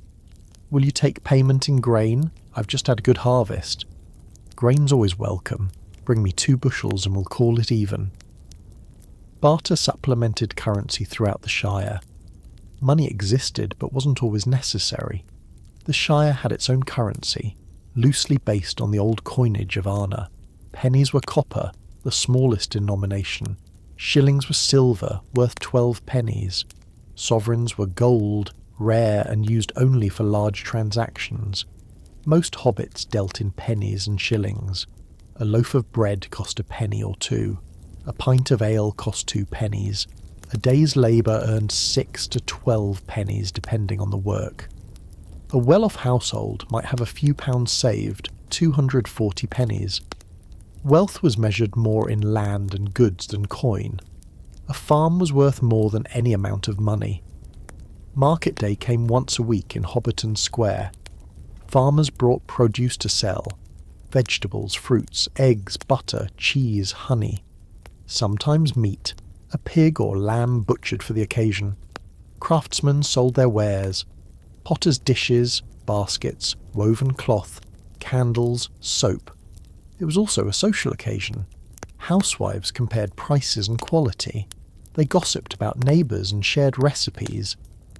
"Will you take payment in grain? I've just had a good harvest." "Grain's always welcome. Bring me 2 bushels and we'll call it even." Barter supplemented currency throughout the Shire. Money existed but wasn't always necessary. The Shire had its own currency, loosely based on the old coinage of Arna. Pennies were copper, the smallest denomination. Shillings were silver, worth 12 pennies. Sovereigns were gold, rare and used only for large transactions. Most hobbits dealt in pennies and shillings. A loaf of bread cost a penny or 2. A pint of ale cost 2 pennies. A day's labour earned 6 to 12 pennies depending on the work. A well-off household might have a few pounds saved, 240 pennies. Wealth was measured more in land and goods than coin. A farm was worth more than any amount of money. Market day came once a week in Hobbiton Square. Farmers brought produce to sell: vegetables, fruits, eggs, butter, cheese, honey. Sometimes meat, a pig or lamb butchered for the occasion. Craftsmen sold their wares: potters' dishes, baskets, woven cloth, candles, soap. It was also a social occasion. Housewives compared prices and quality. They gossiped about neighbours and shared recipes.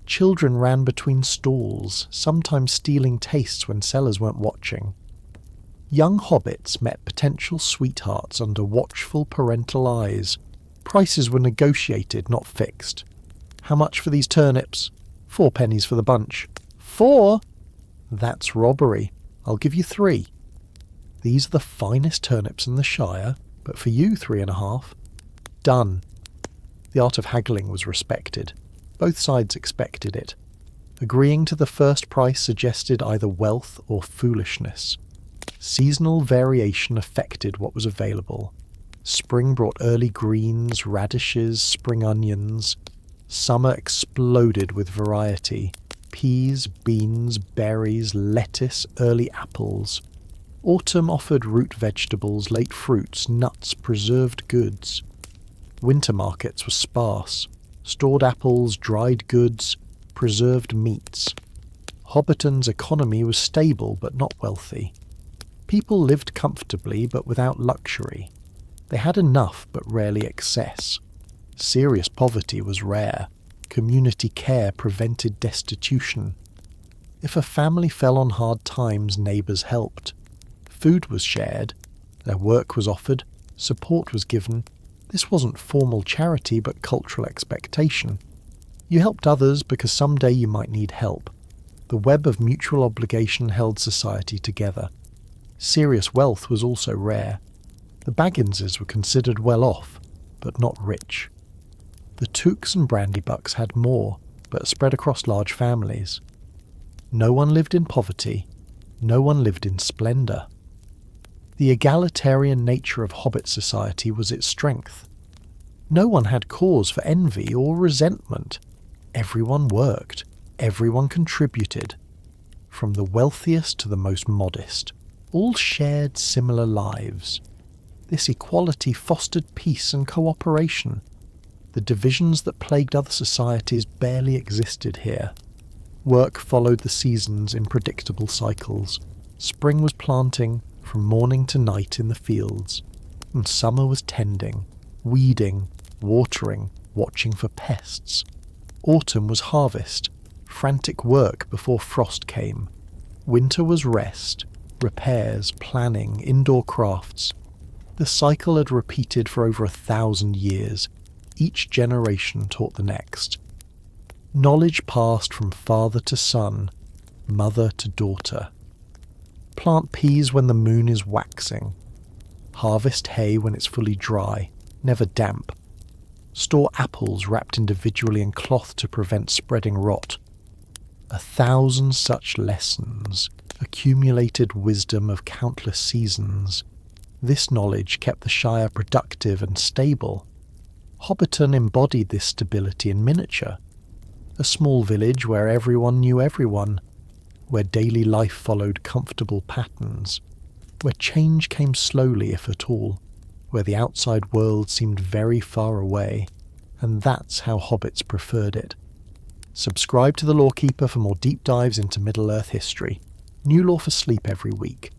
Children ran between stalls, sometimes stealing tastes when sellers weren't watching. Young hobbits met potential sweethearts under watchful parental eyes. Prices were negotiated, not fixed. How much for these turnips? 4 pennies for the bunch. 4? That's robbery. I'll give you 3. These are the finest turnips in the Shire, but for you 3.5. Done. The art of haggling was respected. Both sides expected it. Agreeing to the first price suggested either wealth or foolishness. Seasonal variation affected what was available. Spring brought early greens, radishes, spring onions. Summer exploded with variety. Peas, beans, berries, lettuce, early apples. Autumn offered root vegetables, late fruits, nuts, preserved goods. Winter markets were sparse. Stored apples, dried goods, preserved meats. Hobbiton's economy was stable but not wealthy. People lived comfortably but without luxury. They had enough but rarely excess. Serious poverty was rare. Community care prevented destitution. If a family fell on hard times, neighbours helped. Food was shared. Their work was offered. Support was given. This wasn't formal charity but cultural expectation. You helped others because someday you might need help. The web of mutual obligation held society together. Serious wealth was also rare. The Bagginses were considered well off, but not rich. The Tooks and Brandybucks had more, but spread across large families. No one lived in poverty. No one lived in splendour. The egalitarian nature of Hobbit society was its strength. No one had cause for envy or resentment. Everyone worked. Everyone contributed. From the wealthiest to the most modest, all shared similar lives. This equality fostered peace and cooperation. The divisions that plagued other societies barely existed here. Work followed the seasons in predictable cycles. Spring was planting, from morning to night in the fields, and summer was tending, weeding, watering, watching for pests. Autumn was harvest, frantic work before frost came. Winter was rest, repairs, planning, indoor crafts. The cycle had repeated for over 1,000 years. Each generation taught the next. Knowledge passed from father to son, mother to daughter. Plant peas when the moon is waxing. Harvest hay when it's fully dry, never damp. Store apples wrapped individually in cloth to prevent spreading rot. 1,000 such lessons, accumulated wisdom of countless seasons. This knowledge kept the Shire productive and stable. Hobbiton embodied this stability in miniature. A small village where everyone knew everyone, where daily life followed comfortable patterns, where change came slowly if at all, where the outside world seemed very far away, and that's how hobbits preferred it. Subscribe to The Lawkeeper for more deep dives into Middle-earth history. New lore for sleep every week.